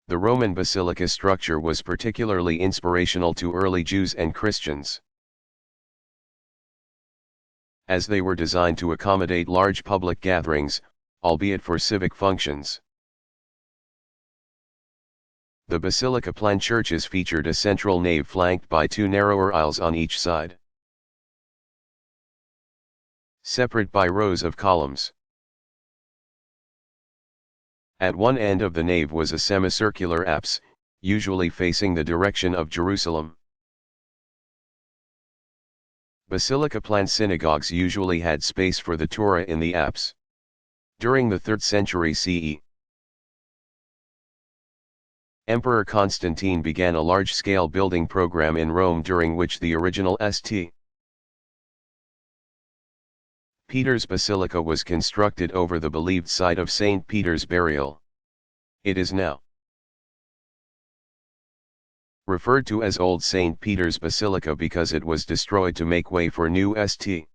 The Roman basilica structure was particularly inspirational to early Jews and Christians, as they were designed to accommodate large public gatherings, albeit for civic functions. The basilica plan churches featured a central nave flanked by two narrower aisles on each side, separate by rows of columns. At one end of the nave was a semicircular apse, usually facing the direction of Jerusalem. Basilica plan synagogues usually had space for the Torah in the apse. During the 3rd century CE, Emperor Constantine began a large-scale building program in Rome during which the original St. Peter's Basilica was constructed over the believed site of St. Peter's burial. It is now referred to as Old St. Peter's Basilica because it was destroyed to make way for new St.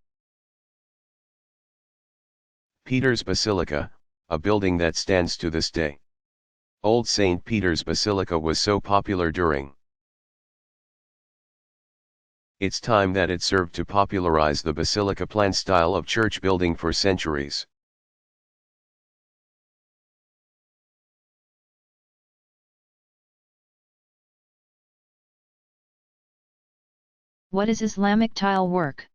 Peter's Basilica, a building that stands to this day. Old St. Peter's Basilica was so popular during its time that it served to popularize the basilica plan style of church building for centuries. What is Islamic tile work?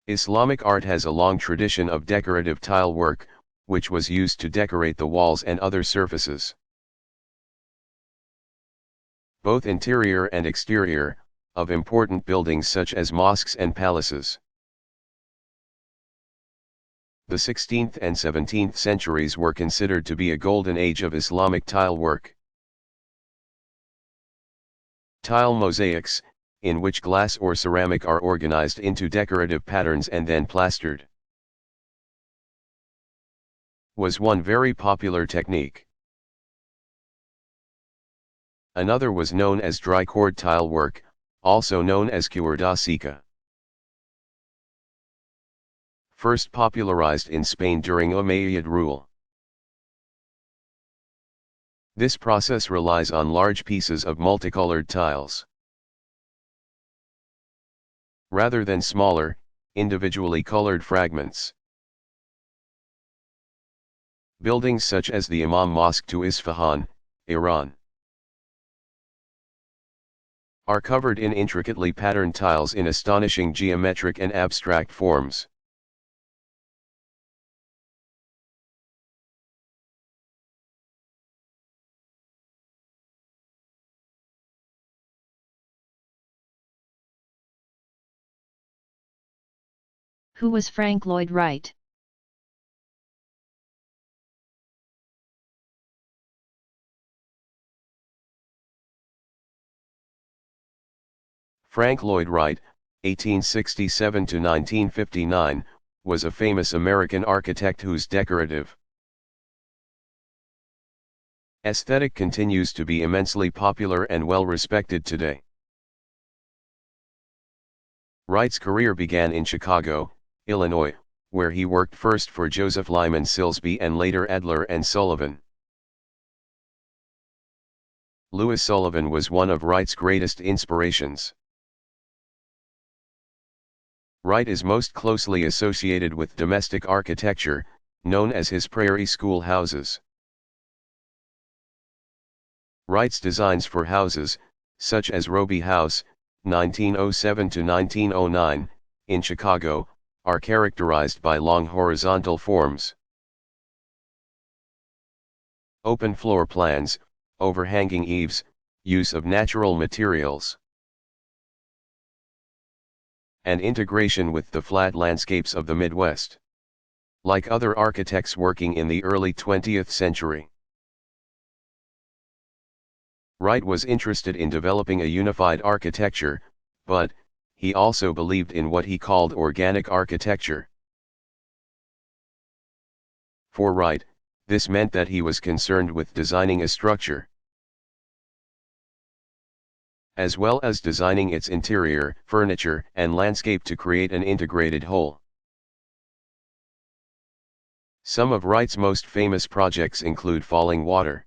Islamic art has a long tradition of decorative tile work, which was used to decorate the walls and other surfaces, both interior and exterior, of important buildings such as mosques and palaces. The 16th and 17th centuries were considered to be a golden age of Islamic tile work. Tile mosaics, in which glass or ceramic are organized into decorative patterns and then plastered, was one very popular technique. Another was known as dry cord tile work, also known as cuerdasica. First popularized in Spain during Umayyad rule. This process relies on large pieces of multicolored tiles, rather than smaller, individually colored fragments. Buildings such as the Imam Mosque to Isfahan, Iran, are covered in intricately patterned tiles in astonishing geometric and abstract forms. Who was Frank Lloyd Wright? Frank Lloyd Wright, 1867 to 1959, was a famous American architect whose decorative aesthetic continues to be immensely popular and well respected today. Wright's career began in Chicago, Illinois, where he worked first for Joseph Lyman Silsby and later Adler and Sullivan. Louis Sullivan was one of Wright's greatest inspirations. Wright is most closely associated with domestic architecture, known as his prairie school houses. Wright's designs for houses, such as Roby House, 1907 to 1909, in Chicago, are characterized by long horizontal forms, open floor plans, overhanging eaves, use of natural materials, and integration with the flat landscapes of the Midwest. Like other architects working in the early 20th century, Wright was interested in developing a unified architecture, but he also believed in what he called organic architecture. For Wright, this meant that he was concerned with designing a structure, as well as designing its interior, furniture, and landscape to create an integrated whole. Some of Wright's most famous projects include Falling Water,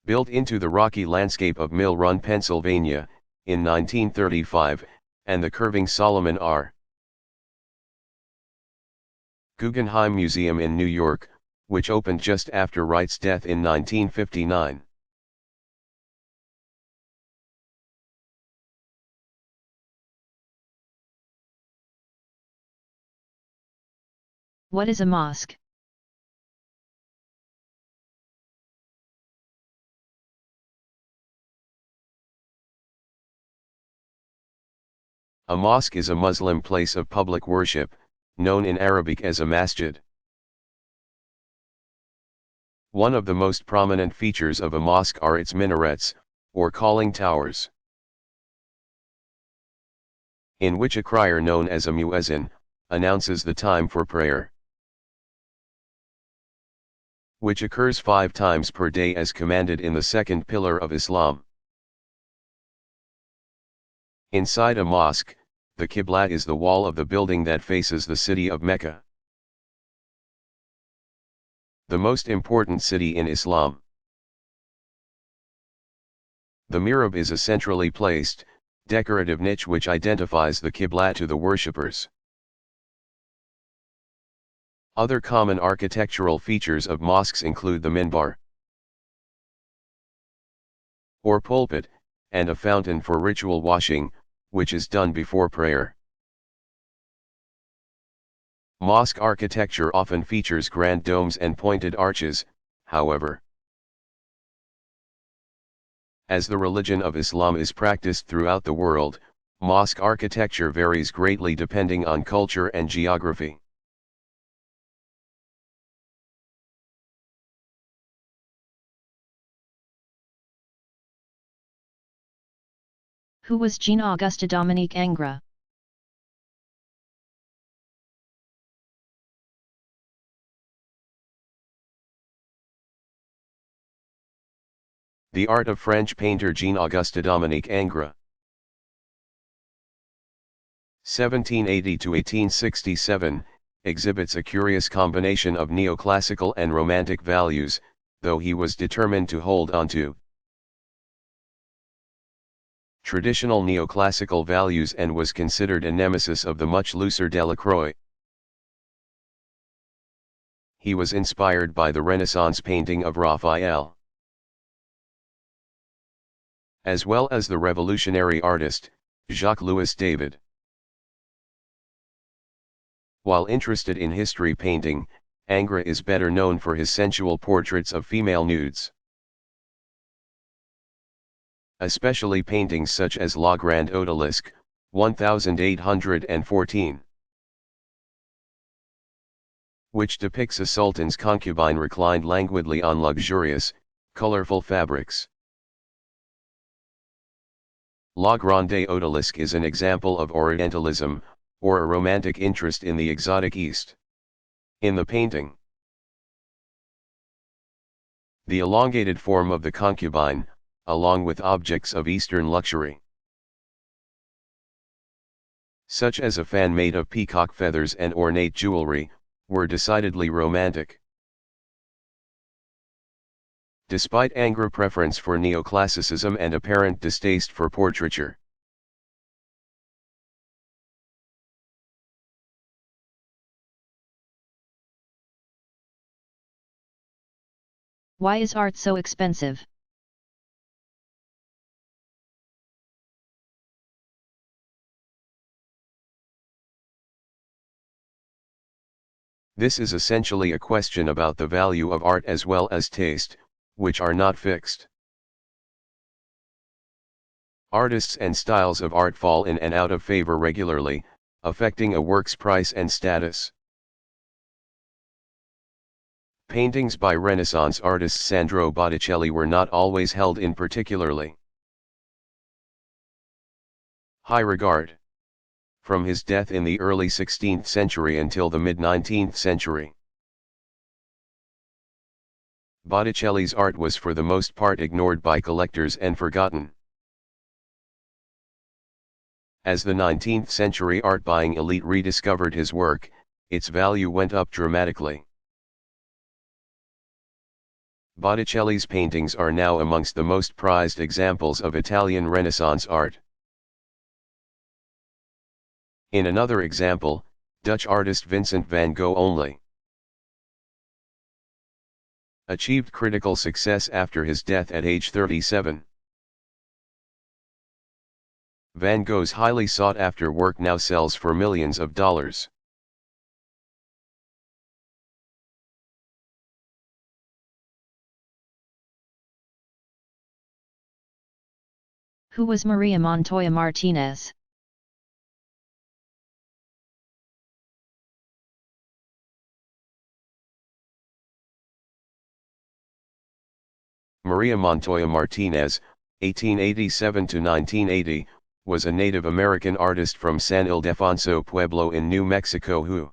built into the rocky landscape of Mill Run, Pennsylvania, in 1935, and the curving Solomon R. Guggenheim Museum in New York, which opened just after Wright's death in 1959. What is a mosque? A mosque is a Muslim place of public worship, known in Arabic as a masjid. One of the most prominent features of a mosque are its minarets, or calling towers, in which a crier known as a muezzin announces the time for prayer, which occurs 5 times per day as commanded in the second pillar of Islam. Inside a mosque, the Qibla is the wall of the building that faces the city of Mecca, the most important city in Islam. The mihrab is a centrally placed, decorative niche which identifies the Qibla to the worshippers. Other common architectural features of mosques include the minbar, or pulpit, and a fountain for ritual washing, which is done before prayer. Mosque architecture often features grand domes and pointed arches, however. As the religion of Islam is practiced throughout the world, mosque architecture varies greatly depending on culture and geography. Who was Jean-Auguste Dominique Ingres? The art of French painter Jean-Auguste Dominique Ingres, 1780 to 1867, exhibits a curious combination of neoclassical and romantic values, though he was determined to hold on to traditional neoclassical values and was considered a nemesis of the much looser Delacroix. He was inspired by the Renaissance painting of Raphael, as well as the revolutionary artist, Jacques-Louis David. While interested in history painting, Ingres is better known for his sensual portraits of female nudes, especially paintings such as La Grande Odalisque, 1814, which depicts a sultan's concubine reclined languidly on luxurious, colorful fabrics. La Grande Odalisque is an example of Orientalism, or a romantic interest in the exotic East. In the painting, the elongated form of the concubine, along with objects of Eastern luxury, such as a fan made of peacock feathers and ornate jewelry, were decidedly romantic. despite angry preference for neoclassicism and apparent distaste for portraiture. Why is art so expensive? This is essentially a question about the value of art as well as taste, which are not fixed. Artists and styles of art fall in and out of favor regularly, affecting a work's price and status. Paintings by Renaissance artist Sandro Botticelli were not always held in particularly high regard, from his death in the early 16th century until the mid-19th century. Botticelli's art was for the most part ignored by collectors and forgotten. As the 19th century art-buying elite rediscovered his work, its value went up dramatically. Botticelli's paintings are now amongst the most prized examples of Italian Renaissance art. In another example, Dutch artist Vincent van Gogh only achieved critical success after his death at age 37. Van Gogh's highly sought-after work now sells for millions of dollars. Who was Maria Montoya Martinez? Maria Montoya Martinez, 1887 to 1980, was a Native American artist from San Ildefonso Pueblo in New Mexico who,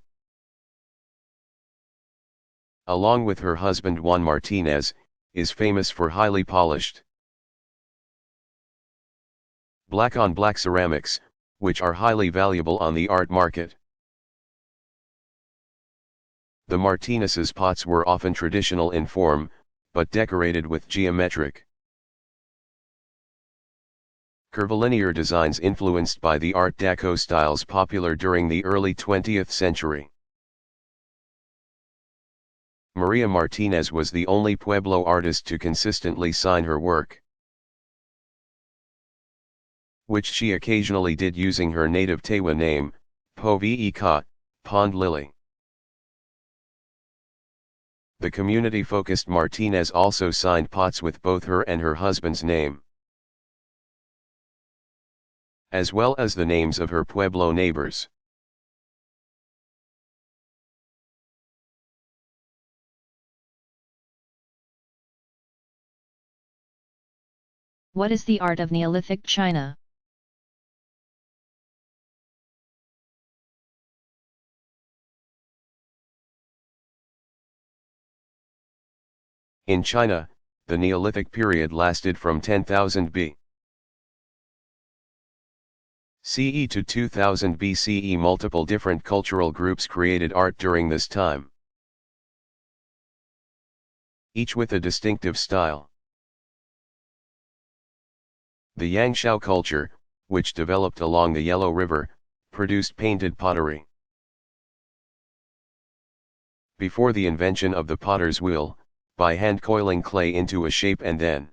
along with her husband Juan Martinez, is famous for highly polished black-on-black ceramics, which are highly valuable on the art market. The Martinez's pots were often traditional in form, but decorated with geometric curvilinear designs influenced by the Art Deco styles popular during the early 20th century. Maria Martinez was the only Pueblo artist to consistently sign her work, which she occasionally did using her native Tewa name, Povera, Pond Lily. The community-focused Martinez also signed pots with both her and her husband's name, as well as the names of her Pueblo neighbors. What is the art of Neolithic China? In China, the Neolithic period lasted from 10,000 BCE to 2000 BCE. Multiple different cultural groups created art during this time, each with a distinctive style. The Yangshao culture, which developed along the Yellow River, produced painted pottery. Before the invention of the potter's wheel, by hand coiling clay into a shape and then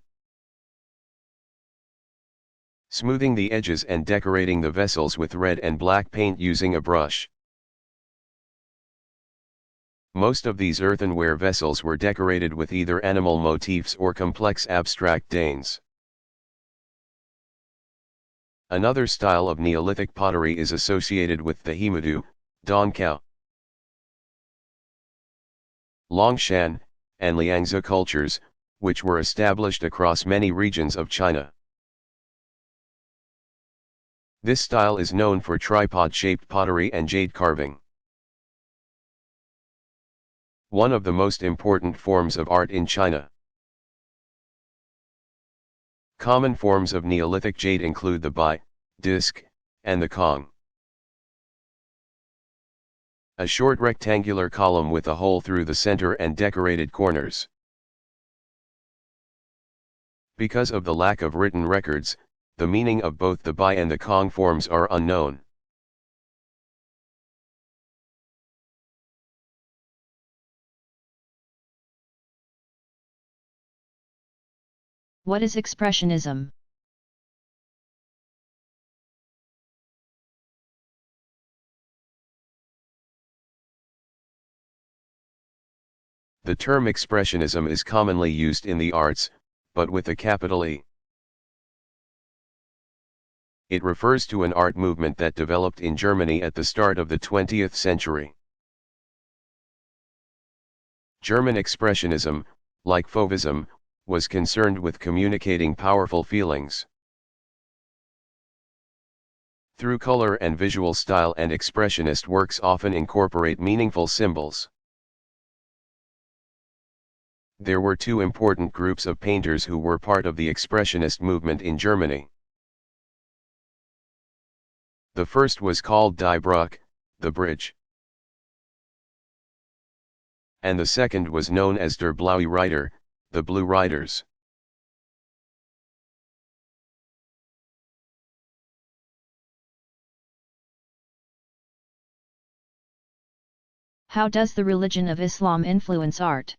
smoothing the edges and decorating the vessels with red and black paint using a brush. Most of these earthenware vessels were decorated with either animal motifs or complex abstract danes. Another style of Neolithic pottery is associated with the Himadu, Donkao, Longshan, and Liangzhou cultures, which were established across many regions of China. This style is known for tripod-shaped pottery and jade carving. One of the most important forms of art in China. Common forms of Neolithic jade include the bai, disc, and the kong. A short rectangular column with a hole through the center and decorated corners. Because of the lack of written records, the meaning of both the Bai and the Kong forms are unknown. What is Expressionism? The term Expressionism is commonly used in the arts, but with a capital E. It refers to an art movement that developed in Germany at the start of the 20th century. German Expressionism, like Fauvism, was concerned with communicating powerful feelings. Through color and visual style, and expressionist works often incorporate meaningful symbols. There were two important groups of painters who were part of the Expressionist movement in Germany. The first was called Die Brücke, the bridge. And the second was known as Der Blaue Reiter, the Blue Riders. How does the religion of Islam influence art?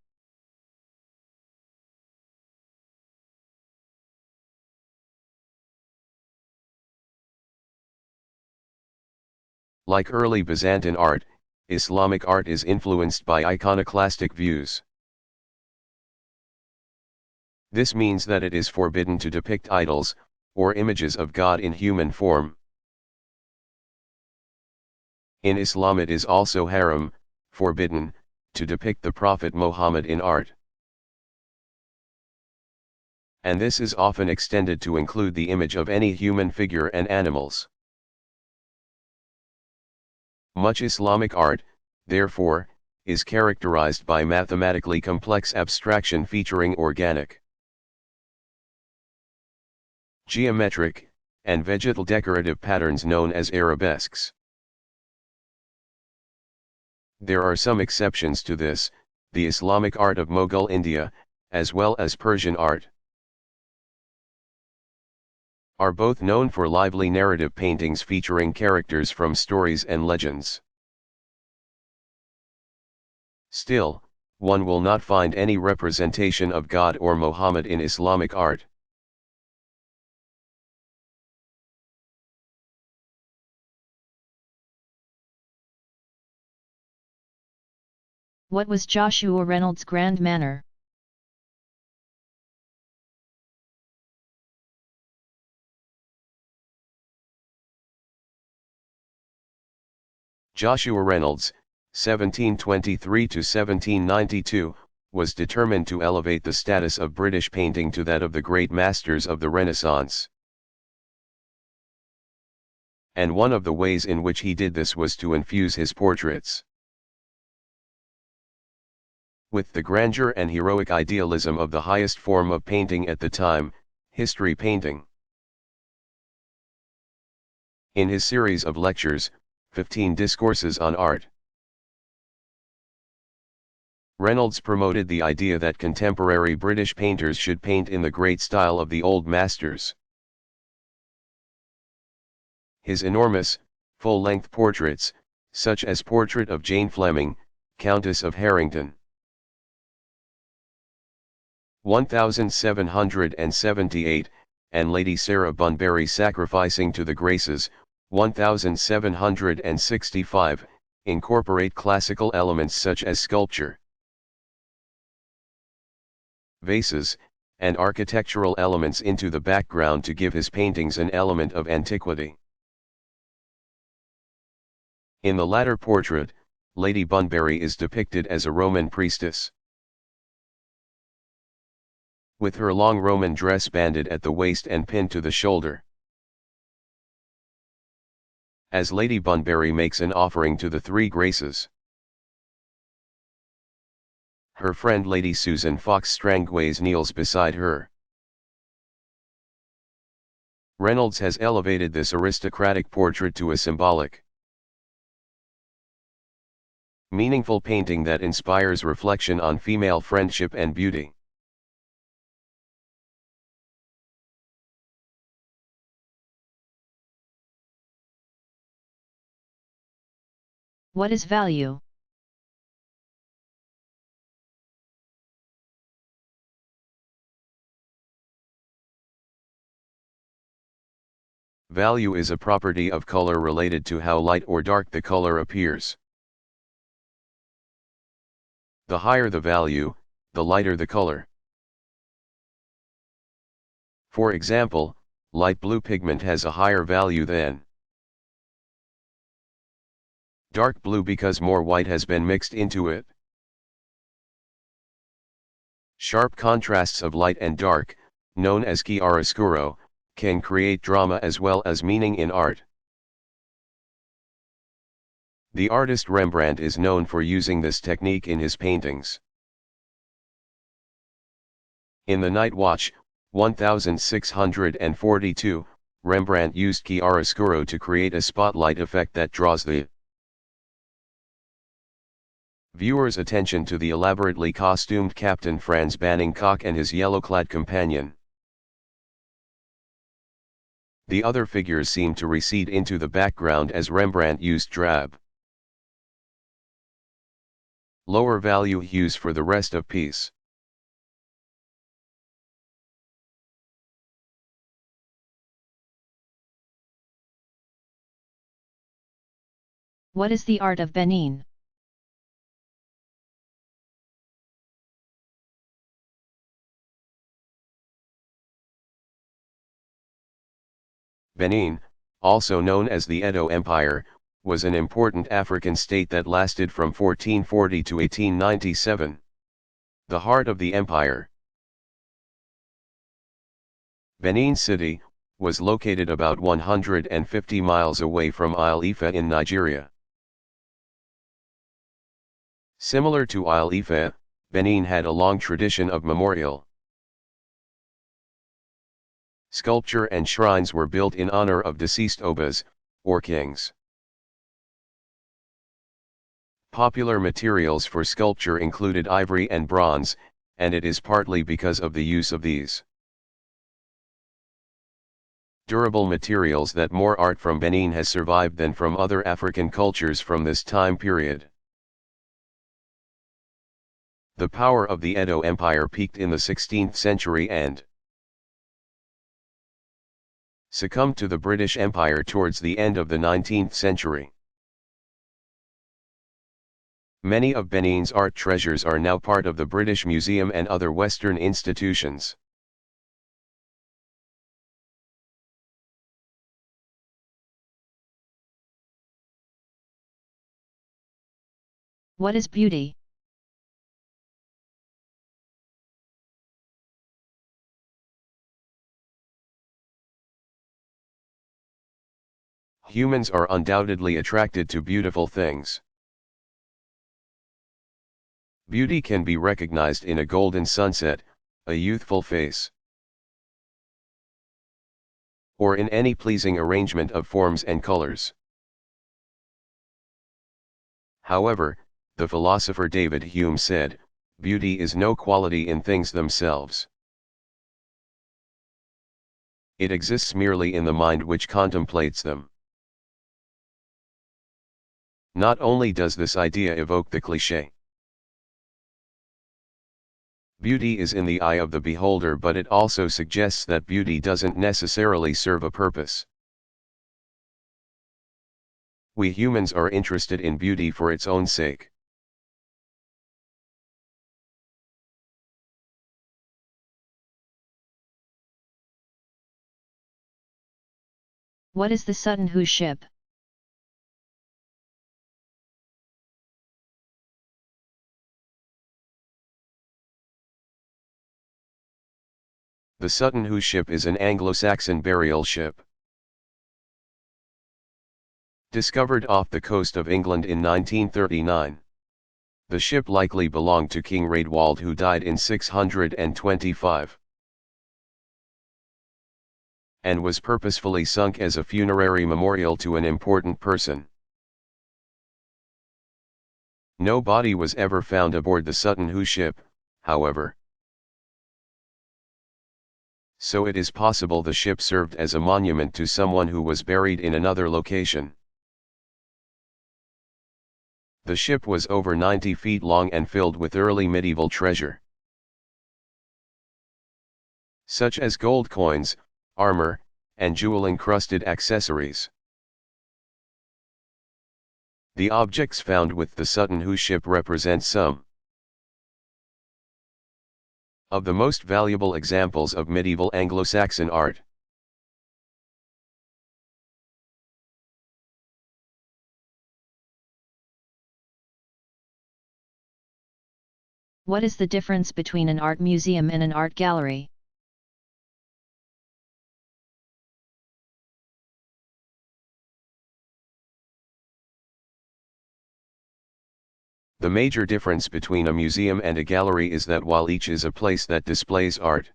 Like early Byzantine art, Islamic art is influenced by iconoclastic views. This means that it is forbidden to depict idols, or images of God in human form. In Islam it is also haram, forbidden, to depict the Prophet Muhammad in art. And this is often extended to include the image of any human figure and animals. Much Islamic art, therefore, is characterized by mathematically complex abstraction featuring organic, geometric, and vegetal decorative patterns known as arabesques. There are some exceptions to this, the Islamic art of Mughal India, as well as Persian art, are both known for lively narrative paintings featuring characters from stories and legends. Still, one will not find any representation of God or Muhammad in Islamic art. What was Joshua Reynolds' grand manner? Joshua Reynolds, 1723 to 1792, was determined to elevate the status of British painting to that of the great masters of the Renaissance. And one of the ways in which he did this was to infuse his portraits with the grandeur and heroic idealism of the highest form of painting at the time, history painting. In his series of lectures, 15 Discourses on Art, Reynolds promoted the idea that contemporary British painters should paint in the great style of the old masters. His enormous, full-length portraits, such as Portrait of Jane Fleming, Countess of Harrington, 1778, and Lady Sarah Bunbury Sacrificing to the Graces, 1765, incorporate classical elements such as sculpture, vases, and architectural elements into the background to give his paintings an element of antiquity. In the latter portrait, Lady Bunbury is depicted as a Roman priestess, with her long Roman dress banded at the waist and pinned to the shoulder. As Lady Bunbury makes an offering to the three Graces, her friend Lady Susan Fox Strangways kneels beside her. Reynolds has elevated this aristocratic portrait to a symbolic, meaningful painting that inspires reflection on female friendship and beauty. What is value? Value is a property of color related to how light or dark the color appears. The higher the value, the lighter the color. For example, light blue pigment has a higher value than dark blue because more white has been mixed into it. Sharp contrasts of light and dark, known as chiaroscuro, can create drama as well as meaning in art. The artist Rembrandt is known for using this technique in his paintings. In The Night Watch, 1642, Rembrandt used chiaroscuro to create a spotlight effect that draws the viewer's attention to the elaborately costumed Captain Franz Banningcock and his yellow-clad companion. The other figures seem to recede into the background as Rembrandt used drab, lower value hues for the rest of piece. What is the art of Benin? Benin, also known as the Edo Empire, was an important African state that lasted from 1440 to 1897. The heart of the empire, Benin City, was located about 150 miles away from Ile-Ife in Nigeria. Similar to Ile-Ife, Benin had a long tradition of memorial sculpture and shrines were built in honor of deceased obas, or kings. Popular materials for sculpture included ivory and bronze, and it is partly because of the use of these durable materials that more art from Benin has survived than from other African cultures from this time period. The power of the Edo Empire peaked in the 16th century and succumbed to the British Empire towards the end of the 19th century. Many of Benin's art treasures are now part of the British Museum and other Western institutions. What is beauty? Humans are undoubtedly attracted to beautiful things. Beauty can be recognized in a golden sunset, a youthful face, or in any pleasing arrangement of forms and colors. However, the philosopher David Hume said, "Beauty is no quality in things themselves. It exists merely in the mind which contemplates them." Not only does this idea evoke the cliché, beauty is in the eye of the beholder, but it also suggests that beauty doesn't necessarily serve a purpose. We humans are interested in beauty for its own sake. What is the Sutton Hoo ship? The Sutton Hoo ship is an Anglo-Saxon burial ship. Discovered off the coast of England in 1939. The ship likely belonged to King Raedwald, who died in 625. And was purposefully sunk as a funerary memorial to an important person. No body was ever found aboard the Sutton Hoo ship, however. So it is possible the ship served as a monument to someone who was buried in another location. The ship was over 90 feet long and filled with early medieval treasure, such as gold coins, armor, and jewel-encrusted accessories. The objects found with the Sutton Hoo ship represent some of the most valuable examples of medieval Anglo-Saxon art. What is the difference between an art museum and an art gallery? The major difference between a museum and a gallery is that while each is a place that displays art,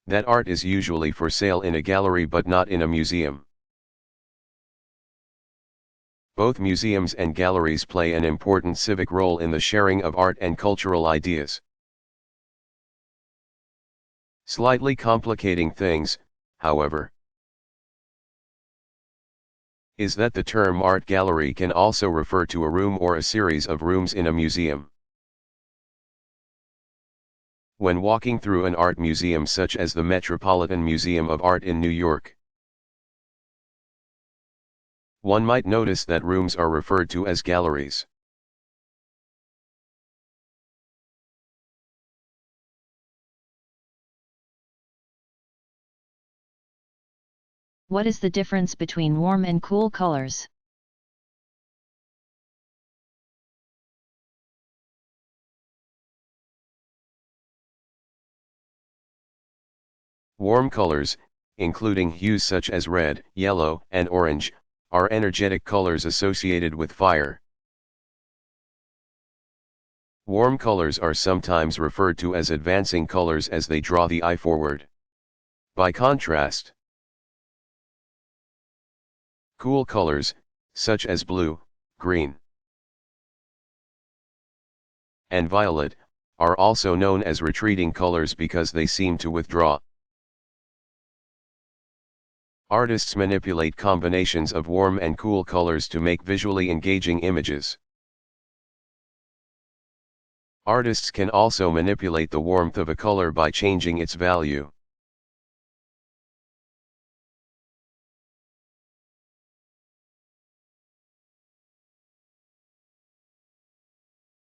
that art is usually for sale in a gallery but not in a museum. Both museums and galleries play an important civic role in the sharing of art and cultural ideas. Slightly complicating things, however, is that the term art gallery can also refer to a room or a series of rooms in a museum. When walking through an art museum such as the Metropolitan Museum of Art in New York, one might notice that rooms are referred to as galleries. What is the difference between warm and cool colors? Warm colors, including hues such as red, yellow, and orange, are energetic colors associated with fire. Warm colors are sometimes referred to as advancing colors as they draw the eye forward. By contrast, cool colors, such as blue, green, and violet, are also known as retreating colors because they seem to withdraw. Artists manipulate combinations of warm and cool colors to make visually engaging images. Artists can also manipulate the warmth of a color by changing its value.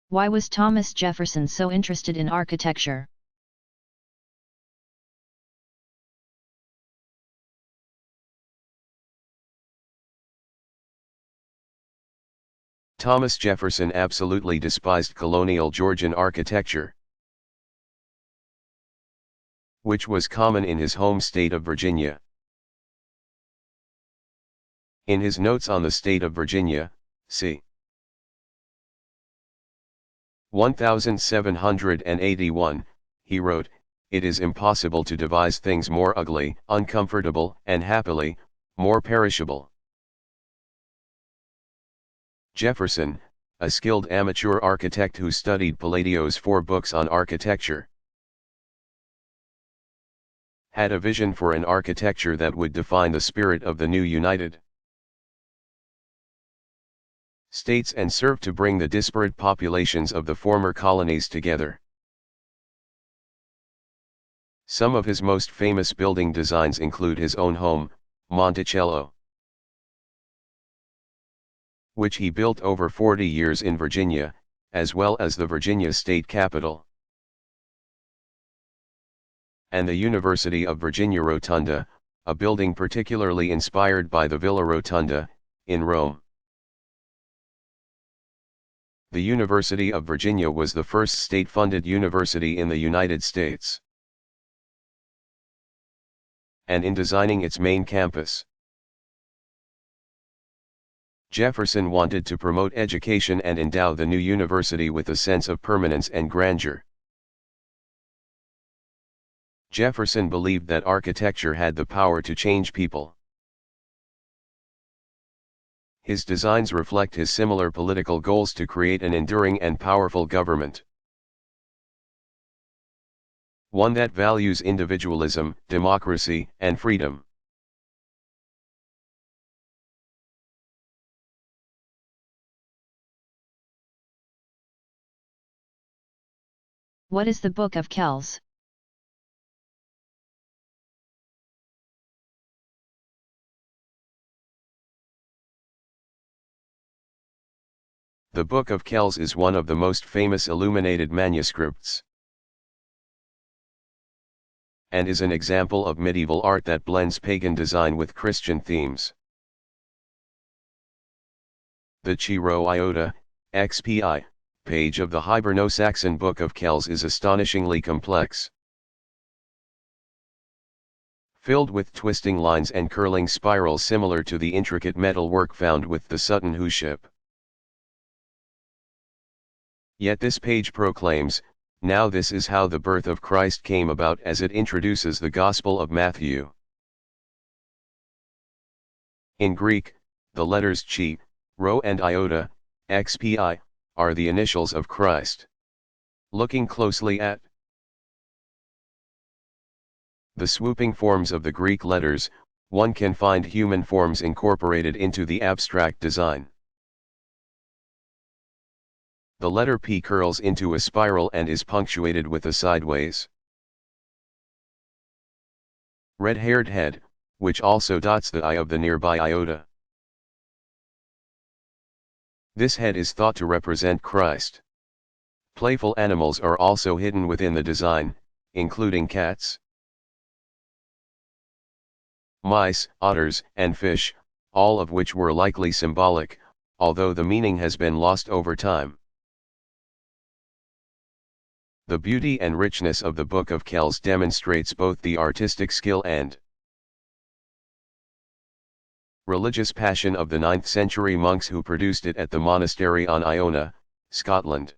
Why was Thomas Jefferson so interested in architecture? Thomas Jefferson absolutely despised colonial Georgian architecture, which was common in his home state of Virginia. In his notes on the state of Virginia, c. 1781, he wrote, "It is impossible to devise things more ugly, uncomfortable, and happily, more perishable." Jefferson, a skilled amateur architect who studied Palladio's 4 books on architecture, had a vision for an architecture that would define the spirit of the new United States and serve to bring the disparate populations of the former colonies together. Some of his most famous building designs include his own home, Monticello, which he built over 40 years in Virginia, as well as the Virginia State Capitol, and the University of Virginia Rotunda, a building particularly inspired by the Villa Rotunda, in Rome. The University of Virginia was the first state-funded university in the United States. And in designing its main campus, Jefferson wanted to promote education and endow the new university with a sense of permanence and grandeur. Jefferson believed that architecture had the power to change people. His designs reflect his similar political goals to create an enduring and powerful government, one that values individualism, democracy, and freedom. What is the Book of Kells? The Book of Kells is one of the most famous illuminated manuscripts, and is an example of medieval art that blends pagan design with Christian themes. The Chi-Rho Iota, XPI, page of the Hiberno-Saxon Book of Kells is astonishingly complex, filled with twisting lines and curling spirals similar to the intricate metal work found with the Sutton Hoo ship. Yet this page proclaims, "Now this is how the birth of Christ came about," as it introduces the Gospel of Matthew. In Greek, the letters Chi, Rho and Iota, XPI, are the initials of Christ. Looking closely at the swooping forms of the Greek letters, one can find human forms incorporated into the abstract design. The letter P curls into a spiral and is punctuated with a sideways red-haired head, which also dots the eye of the nearby iota. This head is thought to represent Christ. Playful animals are also hidden within the design, including cats, mice, otters, and fish, all of which were likely symbolic, although the meaning has been lost over time. The beauty and richness of the Book of Kells demonstrates both the artistic skill and religious passion of the 9th-century monks who produced it at the monastery on Iona, Scotland.